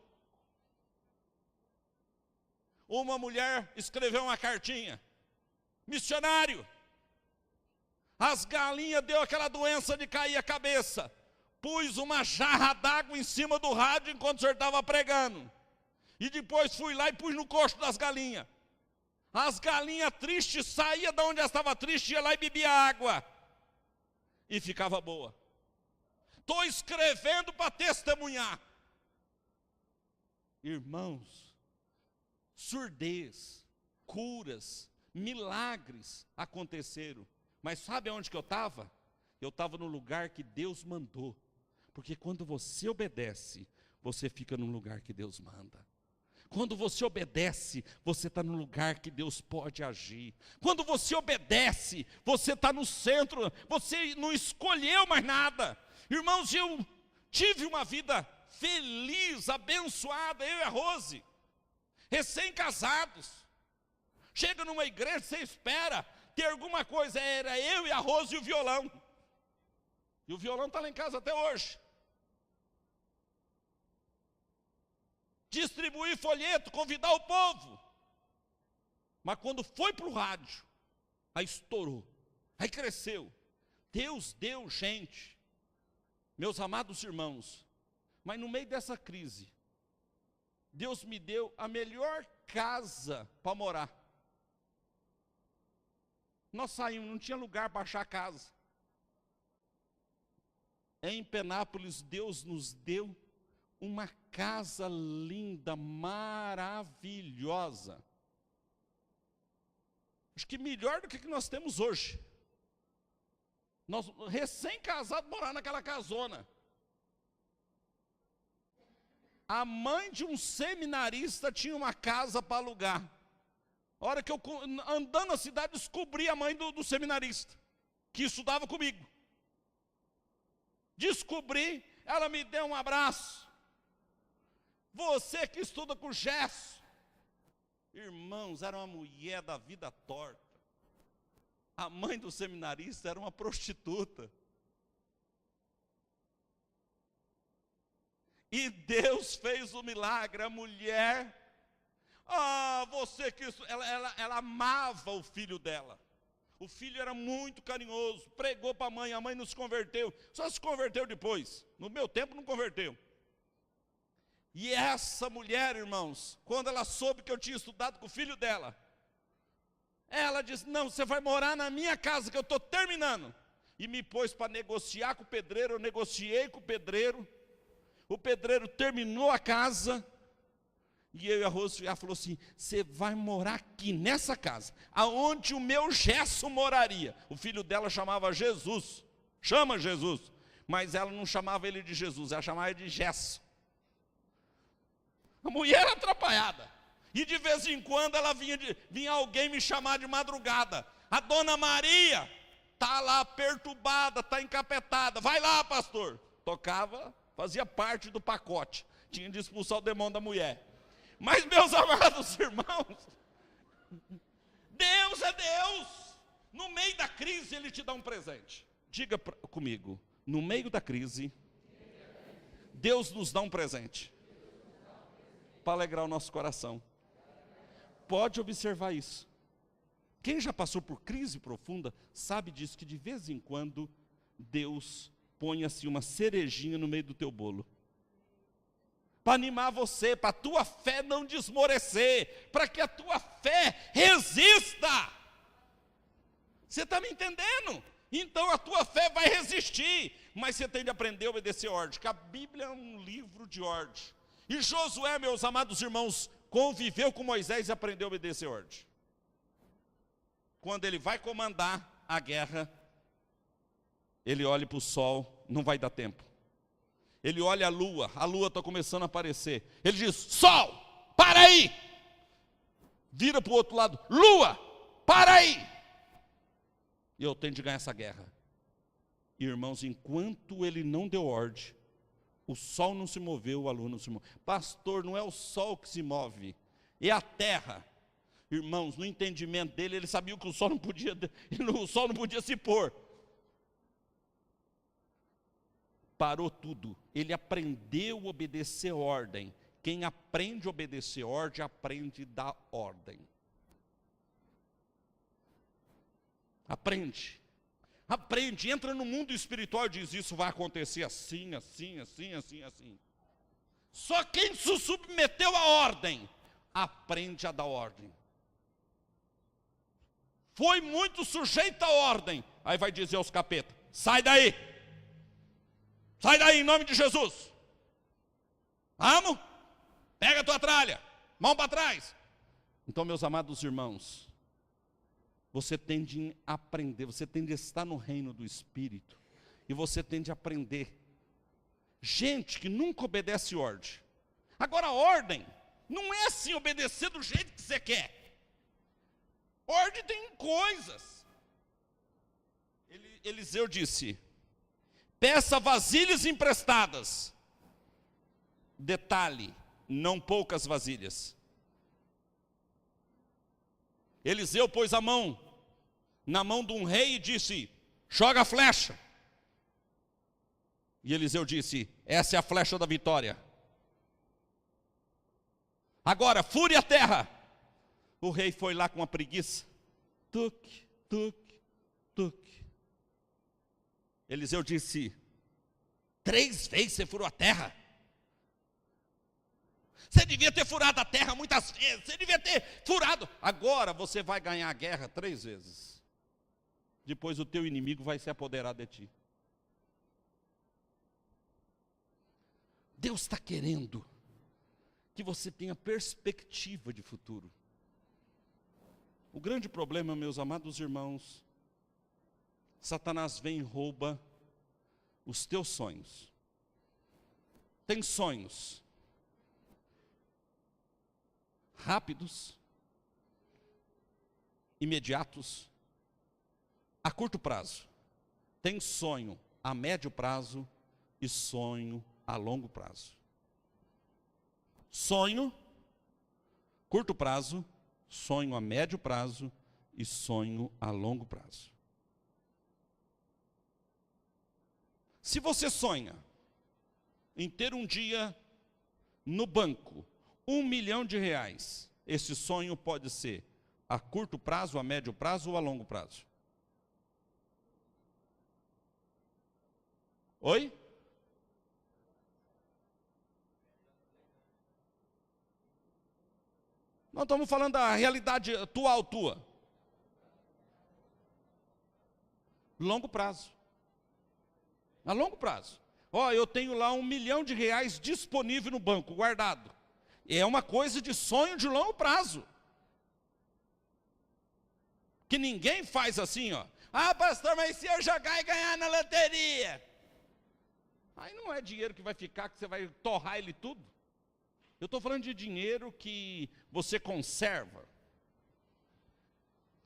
Uma mulher escreveu uma cartinha, missionário, as galinhas deu aquela doença de cair a cabeça, pus uma jarra d'água em cima do rádio enquanto o senhor estava pregando, e depois fui lá e pus no coxo das galinhas. As galinhas tristes saíam de onde estava triste, ia lá e bebia água, e ficava boa. Estou escrevendo para testemunhar. Irmãos, surdez, curas, milagres aconteceram. Mas sabe onde que eu estava? Eu estava no lugar que Deus mandou. Porque quando você obedece, você fica no lugar que Deus manda. Quando você obedece, você está no lugar que Deus pode agir. Quando você obedece, você está no centro, você não escolheu mais nada. Irmãos, eu tive uma vida feliz, abençoada, eu e a Rose, recém-casados. Chega numa igreja, você espera ter alguma coisa, era eu e a Rose e o violão. E o violão está lá em casa até hoje. Distribuir folheto, convidar o povo. Mas quando foi para o rádio, aí estourou, aí cresceu. Deus deu gente. Meus amados irmãos, mas no meio dessa crise, Deus me deu a melhor casa para morar. Nós saímos, não tinha lugar para achar casa. Em Penápolis, Deus nos deu uma casa linda, maravilhosa. Acho que melhor do que nós temos hoje. Nós, recém-casados, morar naquela casona. A mãe de um seminarista tinha uma casa para alugar. A hora que eu, andando na cidade, descobri a mãe do seminarista, que estudava comigo. Descobri, ela me deu um abraço. Você que estuda com gesso. Irmãos, era uma mulher da vida torta. A mãe do seminarista era uma prostituta. E Deus fez o milagre. A mulher, você que ela amava o filho dela. O filho era muito carinhoso, pregou para a mãe não se converteu, só se converteu depois. No meu tempo não converteu. E essa mulher, irmãos, quando ela soube que eu tinha estudado com o filho dela, ela disse, não, você vai morar na minha casa que eu estou terminando. E me pôs para negociar com o pedreiro, eu negociei com o pedreiro terminou a casa, e eu e a Rose já falou assim, você vai morar aqui nessa casa, aonde o meu gesso moraria. O filho dela chamava Jesus, chama Jesus, mas ela não chamava ele de Jesus, ela chamava ele de gesso. A mulher era atrapalhada. E de vez em quando ela vinha alguém me chamar de madrugada. A dona Maria, está lá perturbada, está encapetada. Vai lá, pastor. Tocava, fazia parte do pacote. Tinha de expulsar o demônio da mulher. Mas, meus amados irmãos, Deus é Deus. No meio da crise, Ele te dá um presente. Diga comigo, no meio da crise, Deus nos dá um presente para alegrar o nosso coração. Pode observar isso. Quem já passou por crise profunda, sabe disso, que de vez em quando, Deus põe assim uma cerejinha no meio do teu bolo. Para animar você, para a tua fé não desmorecer, para que a tua fé resista. Você está me entendendo? Então a tua fé vai resistir, mas você tem de aprender a obedecer ordem, que a Bíblia é um livro de ordem. E Josué, meus amados irmãos, conviveu com Moisés e aprendeu a obedecer ordem. Quando ele vai comandar a guerra, ele olha para o sol, não vai dar tempo. Ele olha a lua está começando a aparecer. Ele diz, sol, para aí! Vira para o outro lado, lua, para aí! E eu tenho de ganhar essa guerra. Irmãos, enquanto ele não deu ordem, o sol não se moveu, a lua não se moveu. Pastor, não é o sol que se move, é a terra. Irmãos, no entendimento dele, ele sabia que o sol não podia se pôr. Parou tudo. Ele aprendeu a obedecer ordem. Quem aprende a obedecer ordem, aprende a dar ordem. Aprende. Aprende, entra no mundo espiritual e diz, isso vai acontecer assim, assim, assim, assim, assim. Só quem se submeteu à ordem, aprende a dar ordem. Foi muito sujeito à ordem, aí vai dizer aos capetas, sai daí em nome de Jesus. Vamos? Pega a tua tralha, mão para trás. Então, meus amados irmãos, você tem de aprender, você tem de estar no reino do Espírito, e você tem de aprender. Gente que nunca obedece ordem. Agora, ordem não é assim obedecer do jeito que você quer. Ordem tem coisas. Eliseu disse, peça vasilhas emprestadas. Detalhe, não poucas vasilhas. Eliseu pôs a mão na mão de um rei e disse, joga a flecha. E Eliseu disse, essa é a flecha da vitória. Agora, fure a terra. O rei foi lá com uma preguiça. Tuque, tuque, tuque. Eliseu disse, 3 vezes você furou a terra? Você devia ter furado a terra muitas vezes. Você devia ter furado. Agora você vai ganhar a guerra 3 vezes. Depois o teu inimigo vai se apoderar de ti. Deus está querendo que você tenha perspectiva de futuro. O grande problema, meus amados irmãos, Satanás vem e rouba os teus sonhos. Tem sonhos rápidos, imediatos, a curto prazo. Tem sonho a médio prazo e sonho a longo prazo. Sonho, curto prazo, sonho a médio prazo e sonho a longo prazo. Se você sonha em ter um dia no banco, R$1 milhão, esse sonho pode ser a curto prazo, a médio prazo ou a longo prazo. Oi? Nós estamos falando da realidade atual tua. Longo prazo. A longo prazo. Eu tenho lá R$1 milhão disponível no banco, guardado. É uma coisa de sonho de longo prazo. Que ninguém faz assim, pastor, mas se eu jogar e ganhar na loteria? Aí não é dinheiro que vai ficar, que você vai torrar ele tudo. Eu estou falando de dinheiro que você conserva.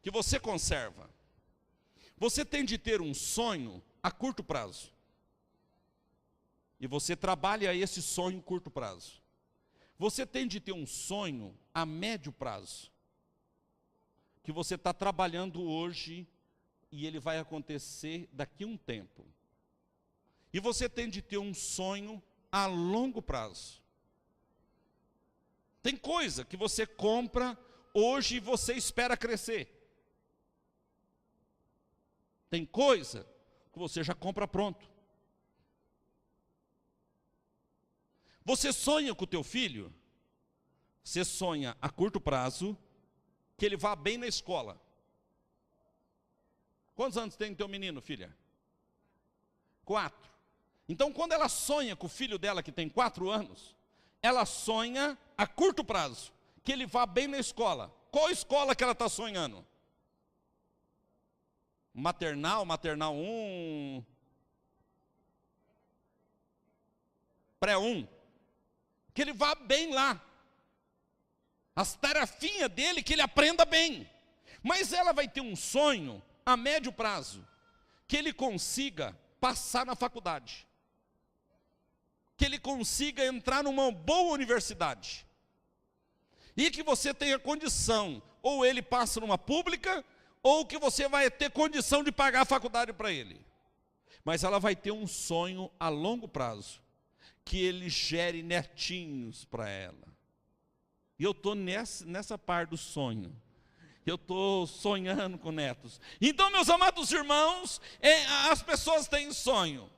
Que você conserva. Você tem de ter um sonho a curto prazo. E você trabalha esse sonho a curto prazo. Você tem de ter um sonho a médio prazo. Que você está trabalhando hoje e ele vai acontecer daqui a um tempo. E você tem de ter um sonho a longo prazo. Tem coisa que você compra hoje e você espera crescer. Tem coisa que você já compra pronto. Você sonha com o teu filho? Você sonha a curto prazo que ele vá bem na escola. Quantos anos tem teu menino, filha? 4. Então, quando ela sonha com o filho dela, que tem 4 anos, ela sonha a curto prazo, que ele vá bem na escola. Qual escola que ela está sonhando? Maternal 1, pré-1. Que ele vá bem lá. As tarefinhas dele, que ele aprenda bem. Mas ela vai ter um sonho a médio prazo, que ele consiga passar na faculdade. Que ele consiga entrar numa boa universidade. E que você tenha condição, ou ele passa numa pública, ou que você vai ter condição de pagar a faculdade para ele. Mas ela vai ter um sonho a longo prazo, que ele gere netinhos para ela. E eu estou nessa parte do sonho. Eu estou sonhando com netos. Então, meus amados irmãos, as pessoas têm sonho.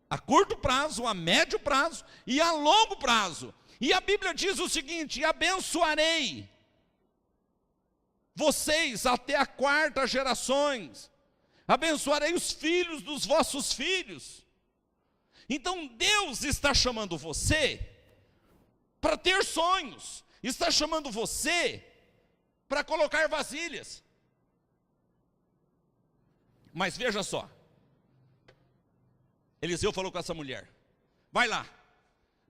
A curto prazo, a médio prazo e a longo prazo. E a Bíblia diz o seguinte: abençoarei vocês até a 4ª gerações. Abençoarei os filhos dos vossos filhos. Então Deus está chamando você para ter sonhos. Está chamando você para colocar vasilhas. Mas veja só. Eliseu falou com essa mulher: vai lá,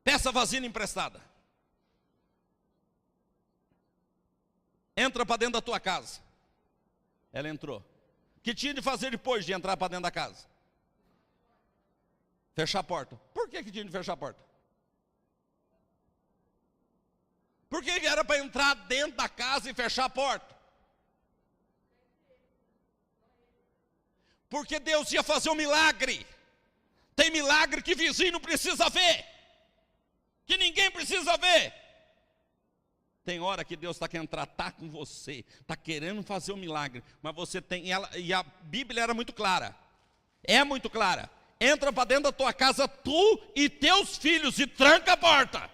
peça vasilha emprestada. Entra para dentro da tua casa. Ela entrou. O que tinha de fazer depois de entrar para dentro da casa? Fechar a porta. Por que tinha de fechar a porta? Por que era para entrar dentro da casa e fechar a porta? Porque Deus ia fazer um milagre. Tem milagre que vizinho não precisa ver, que ninguém precisa ver. Tem hora que Deus está querendo tratar com você, está querendo fazer um milagre, mas você tem, e a Bíblia era muito clara, é muito clara: entra para dentro da tua casa, tu e teus filhos, e tranca a porta.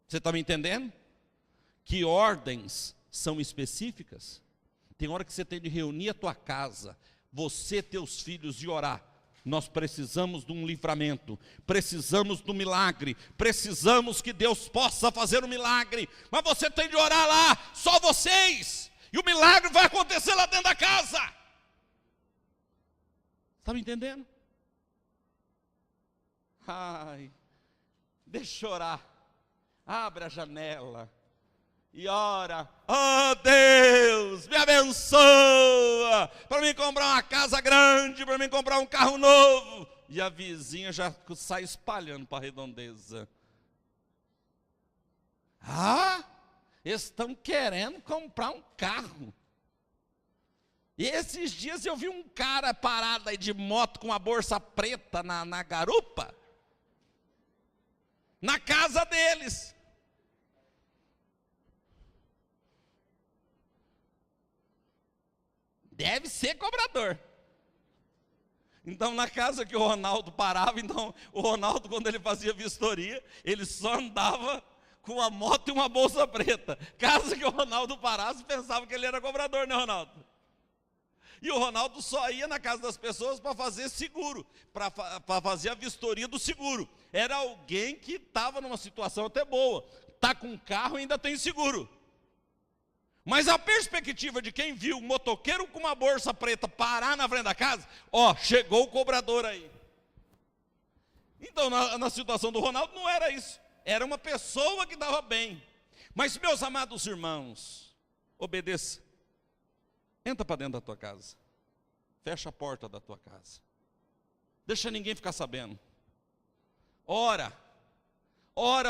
Você está me entendendo? Que ordens são específicas. Tem hora que você tem de reunir a tua casa, você, teus filhos, e orar. Nós precisamos de um livramento, precisamos do milagre, precisamos que Deus possa fazer um milagre. Mas você tem de orar lá, só vocês, e o milagre vai acontecer lá dentro da casa. Está me entendendo? Ai, deixa eu orar. Abre a janela e ora: oh Deus, me abençoa, para mim comprar uma casa grande, para mim comprar um carro novo. E a vizinha já sai espalhando para a redondeza. Ah, eles estão querendo comprar um carro. E esses dias eu vi um cara parado aí de moto com uma bolsa preta na garupa, na casa deles. Deve ser cobrador. Então, na casa que o Ronaldo parava, então, o Ronaldo, quando ele fazia vistoria, ele só andava com uma moto e uma bolsa preta. Casa que o Ronaldo parasse, pensava que ele era cobrador, né, Ronaldo? E o Ronaldo só ia na casa das pessoas para fazer seguro, para fazer a vistoria do seguro. Era alguém que estava numa situação até boa. Está com carro e ainda tem seguro. Mas a perspectiva de quem viu um motoqueiro com uma bolsa preta parar na frente da casa, ó, chegou o cobrador aí. Então, na situação do Ronaldo, não era isso. Era uma pessoa que dava bem. Mas, meus amados irmãos, obedeça. Entra para dentro da tua casa. Fecha a porta da tua casa. Deixa ninguém ficar sabendo. Ora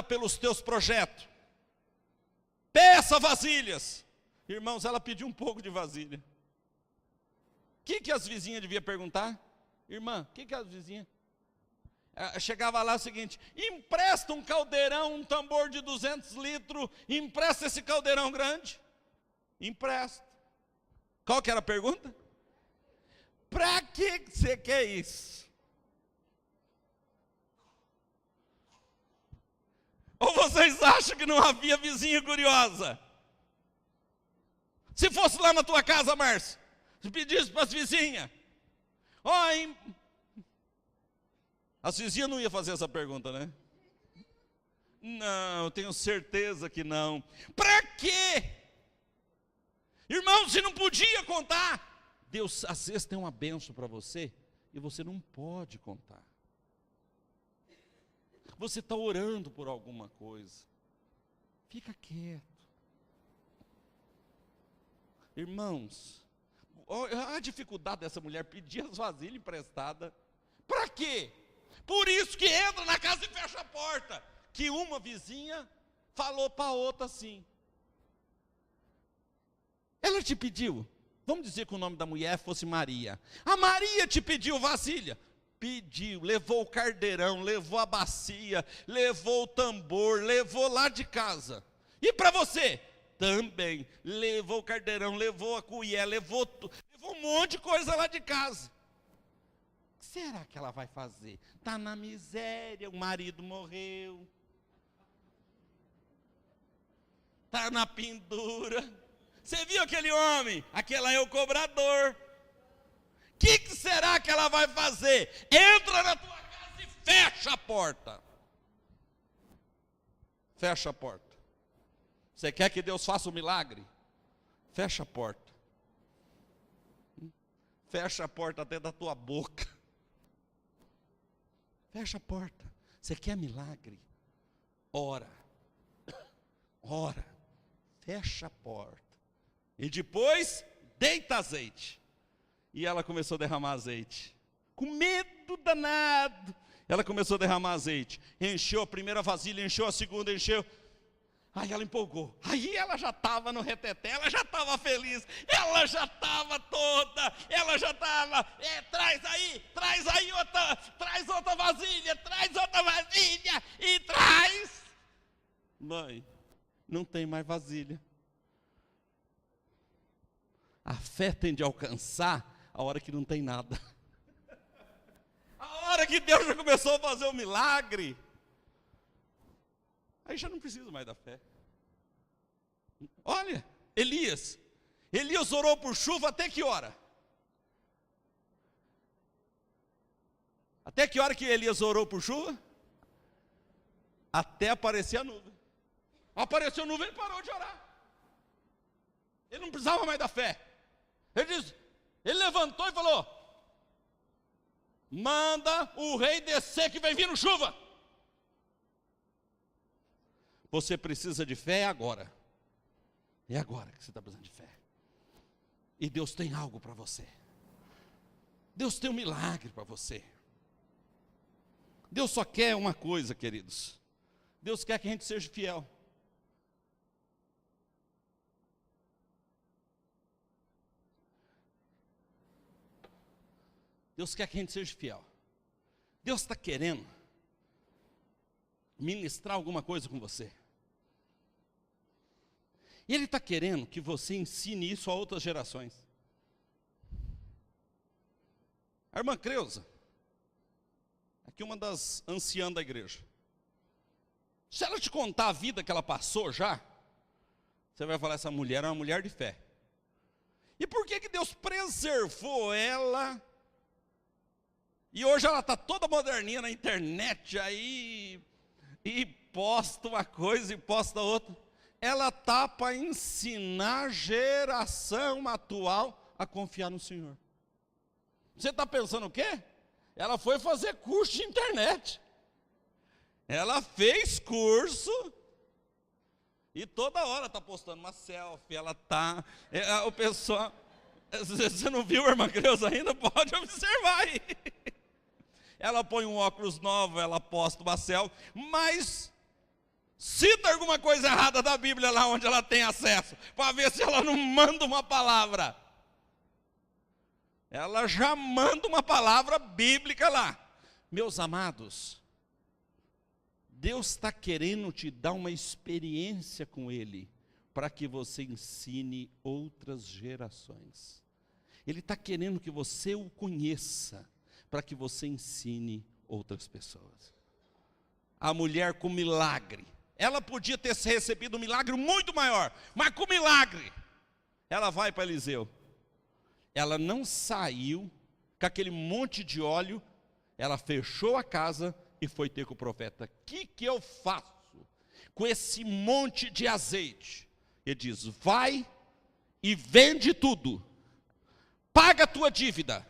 pelos teus projetos. Peça vasilhas. Irmãos, ela pediu um pouco de vasilha. O que as vizinhas deviam perguntar? Irmã, o que as vizinhas? Chegava lá o seguinte: empresta um caldeirão, um tambor de 200 litros, empresta esse caldeirão grande. Empresta. Qual que era a pergunta? Para que você quer isso? Ou vocês acham que não havia vizinha curiosa? Se fosse lá na tua casa, Márcio, se pedisse para as vizinhas, as vizinhas não iam fazer essa pergunta, né? Não, eu tenho certeza que não. Para quê? Irmão, se não podia contar, Deus às vezes tem uma bênção para você e você não pode contar. Você está orando por alguma coisa, fica quieto. Irmãos, a dificuldade dessa mulher pedir as vasilhas emprestadas, para quê? Por isso que entra na casa e fecha a porta, que uma vizinha falou para a outra assim. Ela te pediu, vamos dizer que o nome da mulher fosse Maria. A Maria te pediu vasilha. Pediu, levou o caldeirão, levou a bacia, levou o tambor, levou lá de casa. E para você? Também, levou o caldeirão, levou a colher, levou um monte de coisa lá de casa. O que será que ela vai fazer? Está na miséria, o marido morreu. Está na pendura. Você viu aquele homem? Aquele é o cobrador. O que será que ela vai fazer? Entra na tua casa e fecha a porta. Fecha a porta. Você quer que Deus faça um milagre? Fecha a porta. Fecha a porta até da tua boca. Fecha a porta. Você quer milagre? Ora. Ora. Fecha a porta. E depois, deita azeite. E ela começou a derramar azeite. Com medo danado. Ela começou a derramar azeite. Encheu a primeira vasilha, encheu a segunda, encheu. Aí ela empolgou. Aí ela já estava no reteté, ela já estava feliz. Ela já estava toda. Ela já estava. Traz aí outra. Traz outra vasilha. Traz outra vasilha. E traz. Mãe, não tem mais vasilha. A fé tem de alcançar a hora que não tem nada. A hora que Deus já começou a fazer um milagre, aí já não precisa mais da fé. Olha, Elias orou por chuva até que hora? Até que hora que Elias orou por chuva? Até aparecer a nuvem. Apareceu a nuvem, ele parou de orar. Ele não precisava mais da fé. Ele levantou e falou: manda o rei descer que vai vir chuva. Você precisa de fé agora. É agora que você está precisando de fé. E Deus tem algo para você. Deus tem um milagre para você. Deus só quer uma coisa, queridos. Deus quer que a gente seja fiel. Deus quer que a gente seja fiel. Deus está querendo ministrar alguma coisa com você. E Ele está querendo que você ensine isso a outras gerações. A irmã Creuza, aqui uma das anciãs da igreja. Se ela te contar a vida que ela passou já, você vai falar, essa mulher é uma mulher de fé. E por que Deus preservou ela? E hoje ela está toda moderninha na internet aí, e posta uma coisa e posta outra. Ela está para ensinar a geração atual a confiar no Senhor. Você está pensando o quê? Ela foi fazer curso de internet. Ela fez curso E toda hora está postando uma selfie, ela está... o pessoal... Você não viu a irmã Creuza ainda? Pode observar aí. Ela põe um óculos novo, ela posta uma selfie, mas cita alguma coisa errada da Bíblia lá onde ela tem acesso, para ver se ela não manda uma palavra. Ela já manda uma palavra bíblica lá. Meus amados, Deus está querendo te dar uma experiência com Ele, para que você ensine outras gerações. Ele está querendo que você o conheça, para que você ensine outras pessoas. A mulher com milagre, ela podia ter recebido um milagre muito maior, mas com milagre, ela vai para Eliseu. Ela não saiu com aquele monte de óleo, ela fechou a casa e foi ter com o profeta. O que eu faço com esse monte de azeite? Ele diz, vai e vende tudo, paga a tua dívida,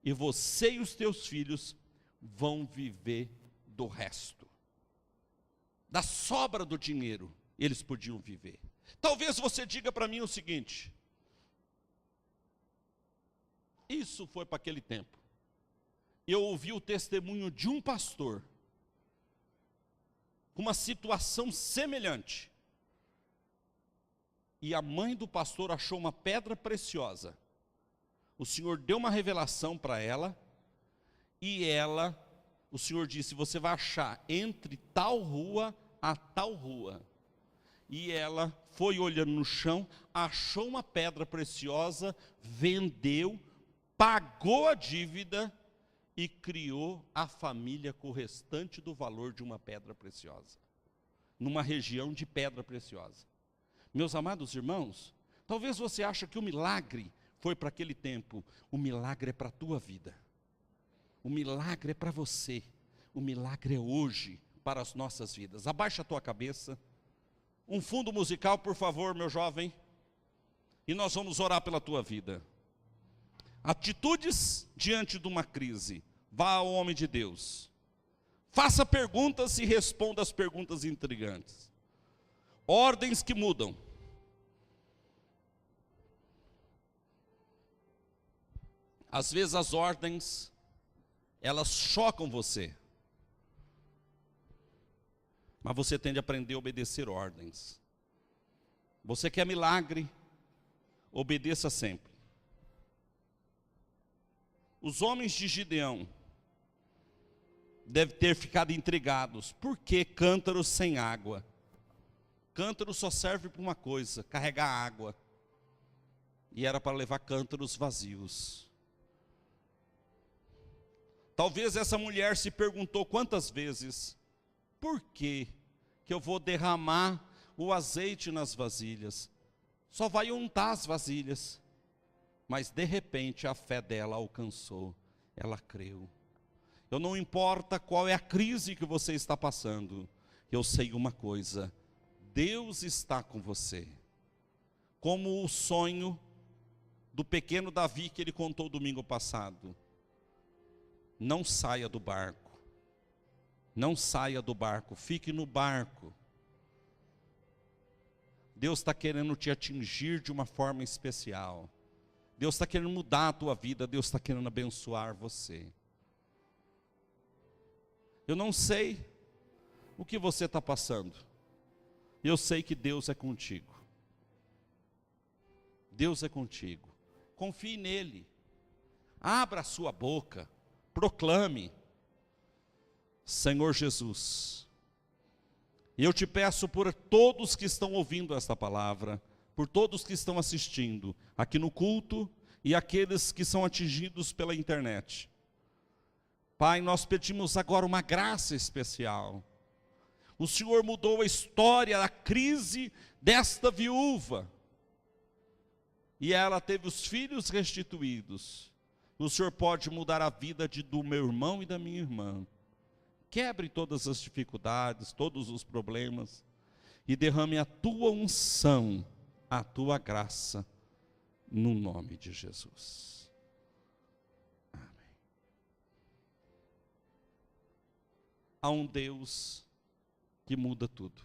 e você e os teus filhos vão viver do resto. Da sobra do dinheiro, eles podiam viver. Talvez você diga para mim o seguinte, isso foi para aquele tempo. Eu ouvi o testemunho de um pastor, com uma situação semelhante. E a mãe do pastor achou uma pedra preciosa. O Senhor deu uma revelação para ela, e o Senhor disse, você vai achar entre tal rua a tal rua. E ela foi olhando no chão, achou uma pedra preciosa, vendeu, pagou a dívida e criou a família com o restante do valor de uma pedra preciosa, numa região de pedra preciosa. Meus amados irmãos, talvez você ache que o milagre foi para aquele tempo, o milagre é para a tua vida, o milagre é para você, o milagre é hoje para as nossas vidas. Abaixa a tua cabeça, um fundo musical por favor, meu jovem, e nós vamos orar pela tua vida. Atitudes diante de uma crise. Vá ao homem de Deus, faça perguntas e responda as perguntas intrigantes. Ordens que mudam. Às vezes as ordens, elas chocam você, mas você tem de aprender a obedecer ordens. Você quer milagre? Obedeça sempre. Os homens de Gideão devem ter ficado intrigados. Por que cântaros sem água? Cântaro só serve para uma coisa, carregar água. E era para levar cântaros vazios. Talvez essa mulher se perguntou quantas vezes, por que eu vou derramar o azeite nas vasilhas? Só vai untar as vasilhas. Mas de repente a fé dela alcançou, ela creu. Eu não importa qual é a crise que você está passando, eu sei uma coisa, Deus está com você. Como o sonho do pequeno Davi que ele contou domingo passado. Não saia do barco, não saia do barco, fique no barco. Deus está querendo te atingir de uma forma especial. Deus está querendo mudar a tua vida, Deus está querendo abençoar você. Eu não sei o que você está passando, eu sei que Deus é contigo. Deus é contigo, confie nele, abra a sua boca, proclame, Senhor Jesus, e eu te peço por todos que estão ouvindo esta palavra, por todos que estão assistindo aqui no culto e aqueles que são atingidos pela internet. Pai, nós pedimos agora uma graça especial. O Senhor mudou a história, a crise desta viúva. E ela teve os filhos restituídos. O Senhor pode mudar a vida do meu irmão e da minha irmã. Quebre todas as dificuldades, todos os problemas. E derrame a tua unção, a tua graça, no nome de Jesus. Amém. Há um Deus que muda tudo.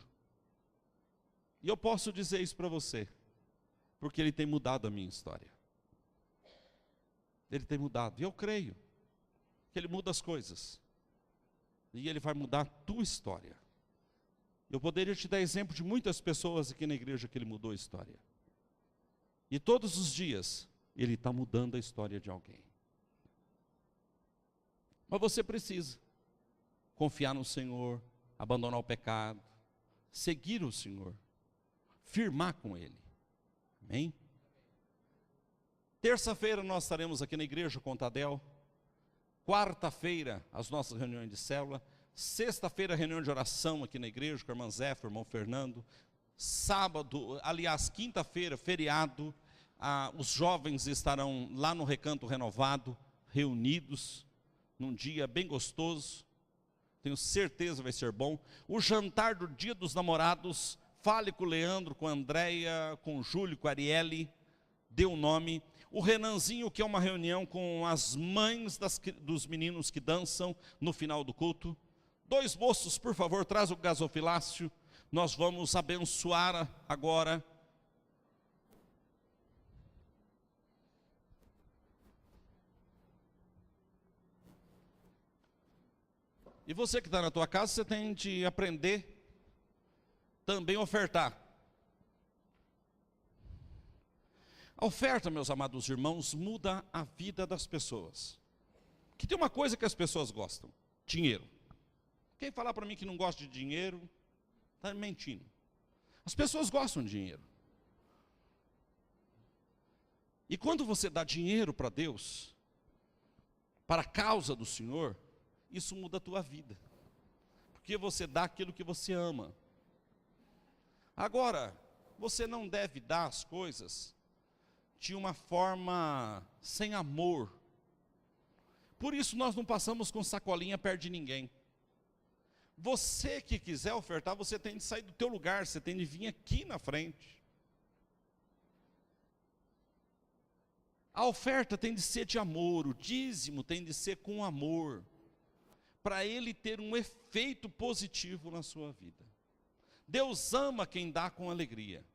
E eu posso dizer isso para você, porque Ele tem mudado a minha história. Ele tem mudado, e eu creio que Ele muda as coisas. E Ele vai mudar a tua história. Eu poderia te dar exemplo de muitas pessoas aqui na igreja que Ele mudou a história. E todos os dias, Ele está mudando a história de alguém. Mas você precisa confiar no Senhor, abandonar o pecado, seguir o Senhor, firmar com Ele. Amém? Terça-feira nós estaremos aqui na igreja com o Tadel. Quarta-feira, as nossas reuniões de célula. Sexta-feira, reunião de oração aqui na igreja com a irmã Zé, o irmão Fernando. Sábado, aliás, quinta-feira, feriado, os jovens estarão lá no Recanto Renovado, reunidos, num dia bem gostoso. Tenho certeza vai ser bom. O jantar do Dia dos Namorados, fale com o Leandro, com a Andréia, com o Júlio, com a Arielle, dê o nome. O Renanzinho, que é uma reunião com as mães dos meninos que dançam no final do culto. 2 moços, por favor, traz o gasofilácio. Nós vamos abençoar agora. E você que está na tua casa, você tem de aprender também a ofertar. A oferta, meus amados irmãos, muda a vida das pessoas. Que tem uma coisa que as pessoas gostam: dinheiro. Quem falar para mim que não gosta de dinheiro, está mentindo. As pessoas gostam de dinheiro. E quando você dá dinheiro para Deus, para a causa do Senhor, isso muda a tua vida. Porque você dá aquilo que você ama. Agora, você não deve dar as coisas de uma forma sem amor. Por isso nós não passamos com sacolinha perto de ninguém. Você que quiser ofertar, você tem de sair do teu lugar, você tem de vir aqui na frente. A oferta tem de ser de amor, o dízimo tem de ser com amor, para ele ter um efeito positivo na sua vida. Deus ama quem dá com alegria.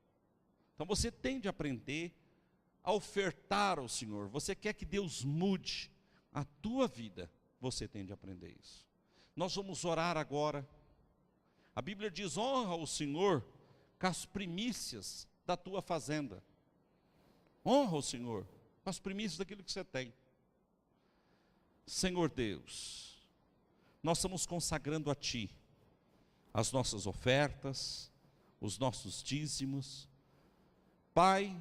Então você tem de aprender a ofertar ao Senhor. Você quer que Deus mude a tua vida, você tem de aprender isso. Nós vamos orar agora. A Bíblia diz: honra o Senhor com as primícias da tua fazenda. Honra o Senhor com as primícias daquilo que você tem. Senhor Deus, nós estamos consagrando a Ti as nossas ofertas, os nossos dízimos. Pai,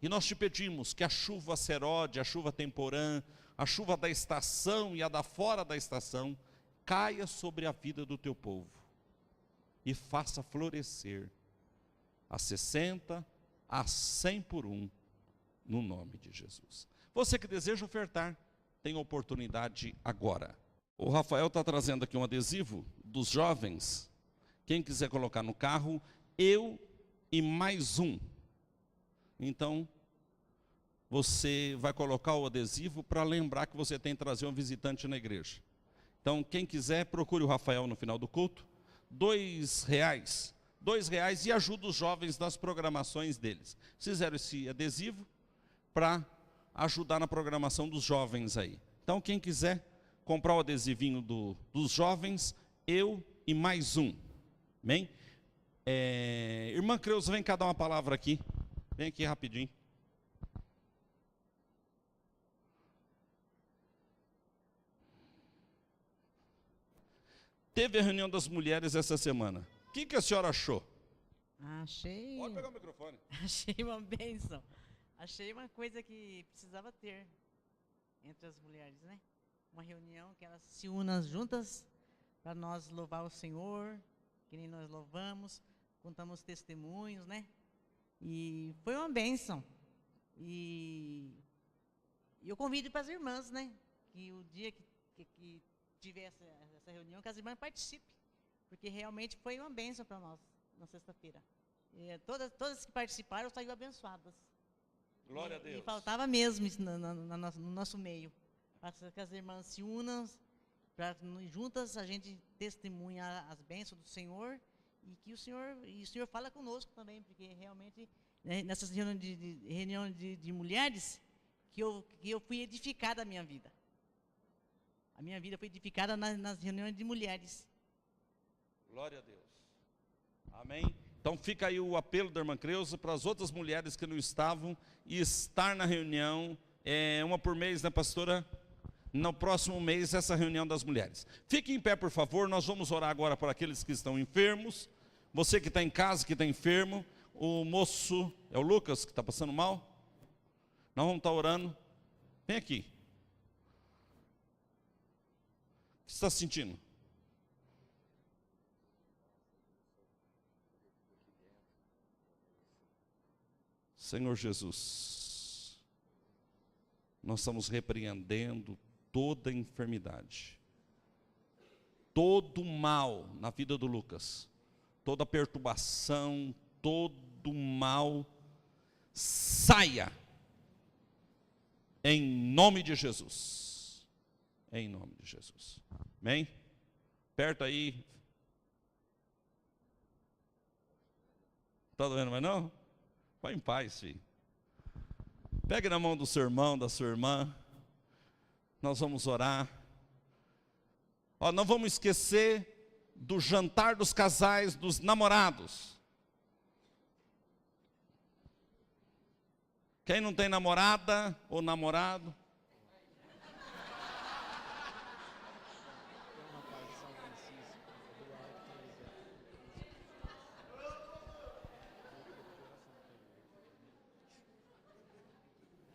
e nós te pedimos que a chuva serode, a chuva temporã, a chuva da estação e a da fora da estação, caia sobre a vida do teu povo e faça florescer a 60, a 100 por 1, no nome de Jesus. Você que deseja ofertar, tem oportunidade agora. O Rafael está trazendo aqui um adesivo dos jovens. Quem quiser colocar no carro, eu e mais um. Então, você vai colocar o adesivo para lembrar que você tem que trazer um visitante na igreja. Então, quem quiser, procure o Rafael no final do culto. R$2. R$2 e ajuda os jovens nas programações deles. Fizeram esse adesivo para ajudar na programação dos jovens aí. Então, quem quiser comprar o adesivinho dos jovens, eu e mais um. Amém? Irmã Creuza, vem cá dar uma palavra aqui. Vem aqui rapidinho. Teve a reunião das mulheres essa semana. O que a senhora achou? Achei. Pode pegar o microfone. Achei uma bênção. Achei uma coisa que precisava ter entre as mulheres, né? Uma reunião que elas se unam juntas para nós louvar o Senhor, que nem nós louvamos, contamos testemunhos, né? E foi uma bênção. E eu convido para as irmãs, né? Que o dia que tiver essa reunião, que as irmãs participem, porque realmente foi uma bênção para nós na sexta-feira. Todas que participaram saíram abençoadas. Glória a Deus. E faltava mesmo isso no nosso meio, para que as irmãs se unam, para juntas a gente testemunhar as bênçãos do Senhor e que o Senhor fala conosco também, porque realmente, né, nessas reuniões de mulheres, que eu fui edificada a minha vida. A minha vida foi edificada nas reuniões de mulheres. Glória a Deus. Amém? Então fica aí o apelo da irmã Creuza para as outras mulheres que não estavam e estar na reunião, uma por mês, né, pastora? No próximo mês, essa reunião das mulheres. Fique em pé, por favor, nós vamos orar agora por aqueles que estão enfermos. Você que está em casa, que está enfermo, o moço, é o Lucas que está passando mal? Nós vamos estar orando. Vem aqui. O que você está sentindo? Senhor Jesus, nós estamos repreendendo toda enfermidade, todo mal na vida do Lucas, toda perturbação, todo mal, saia, em nome de Jesus, em nome de Jesus, amém? Perto aí, está doendo mais não? Vai em paz, filho. Pegue na mão do seu irmão, da sua irmã. Nós vamos orar. Ó, não vamos esquecer do jantar dos casais, dos namorados. Quem não tem namorada ou namorado?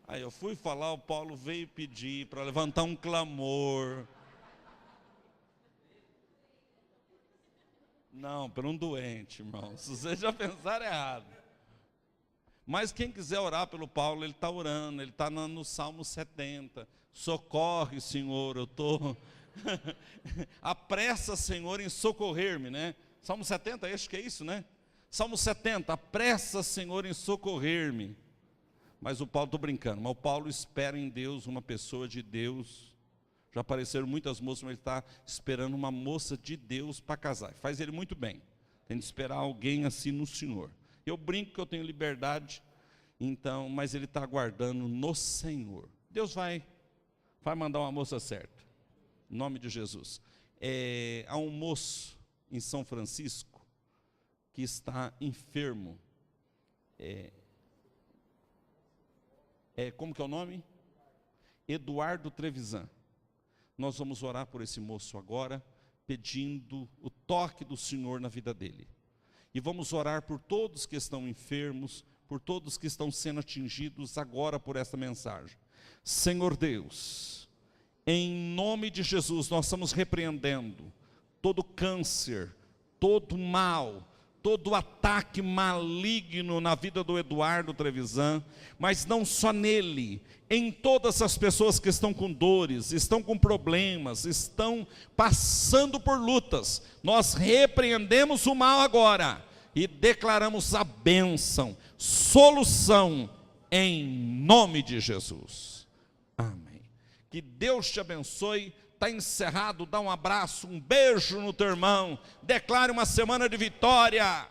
Aí eu fui falar, o Paulo veio pedir para levantar um clamor. Não, para um doente, irmão. Se vocês já pensaram errado. Mas quem quiser orar pelo Paulo, ele está orando, ele está no Salmo 70. Socorre, Senhor, eu estou... Apressa, Senhor, em socorrer-me, né? Salmo 70, acho que é isso, né? Salmo 70, apressa, Senhor, em socorrer-me. Mas o Paulo, estou brincando, mas o Paulo espera em Deus, uma pessoa de Deus. Já apareceram muitas moças, mas ele está esperando uma moça de Deus para casar. Faz ele muito bem. Tem de esperar alguém assim no Senhor. Eu brinco que eu tenho liberdade, então, mas ele está aguardando no Senhor. Deus vai mandar uma moça certa. Em nome de Jesus. Há um moço em São Francisco que está enfermo. Como que é o nome? Eduardo Trevisan. Nós vamos orar por esse moço agora, pedindo o toque do Senhor na vida dele. E vamos orar por todos que estão enfermos, por todos que estão sendo atingidos agora por essa mensagem. Senhor Deus, em nome de Jesus, nós estamos repreendendo todo câncer, todo mal, todo ataque maligno na vida do Eduardo Trevisan, mas não só nele, em todas as pessoas que estão com dores, estão com problemas, estão passando por lutas. Nós repreendemos o mal agora e declaramos a bênção, solução, em nome de Jesus. Amém. Que Deus te abençoe. Está encerrado, dá um abraço, um beijo no teu irmão, declare uma semana de vitória.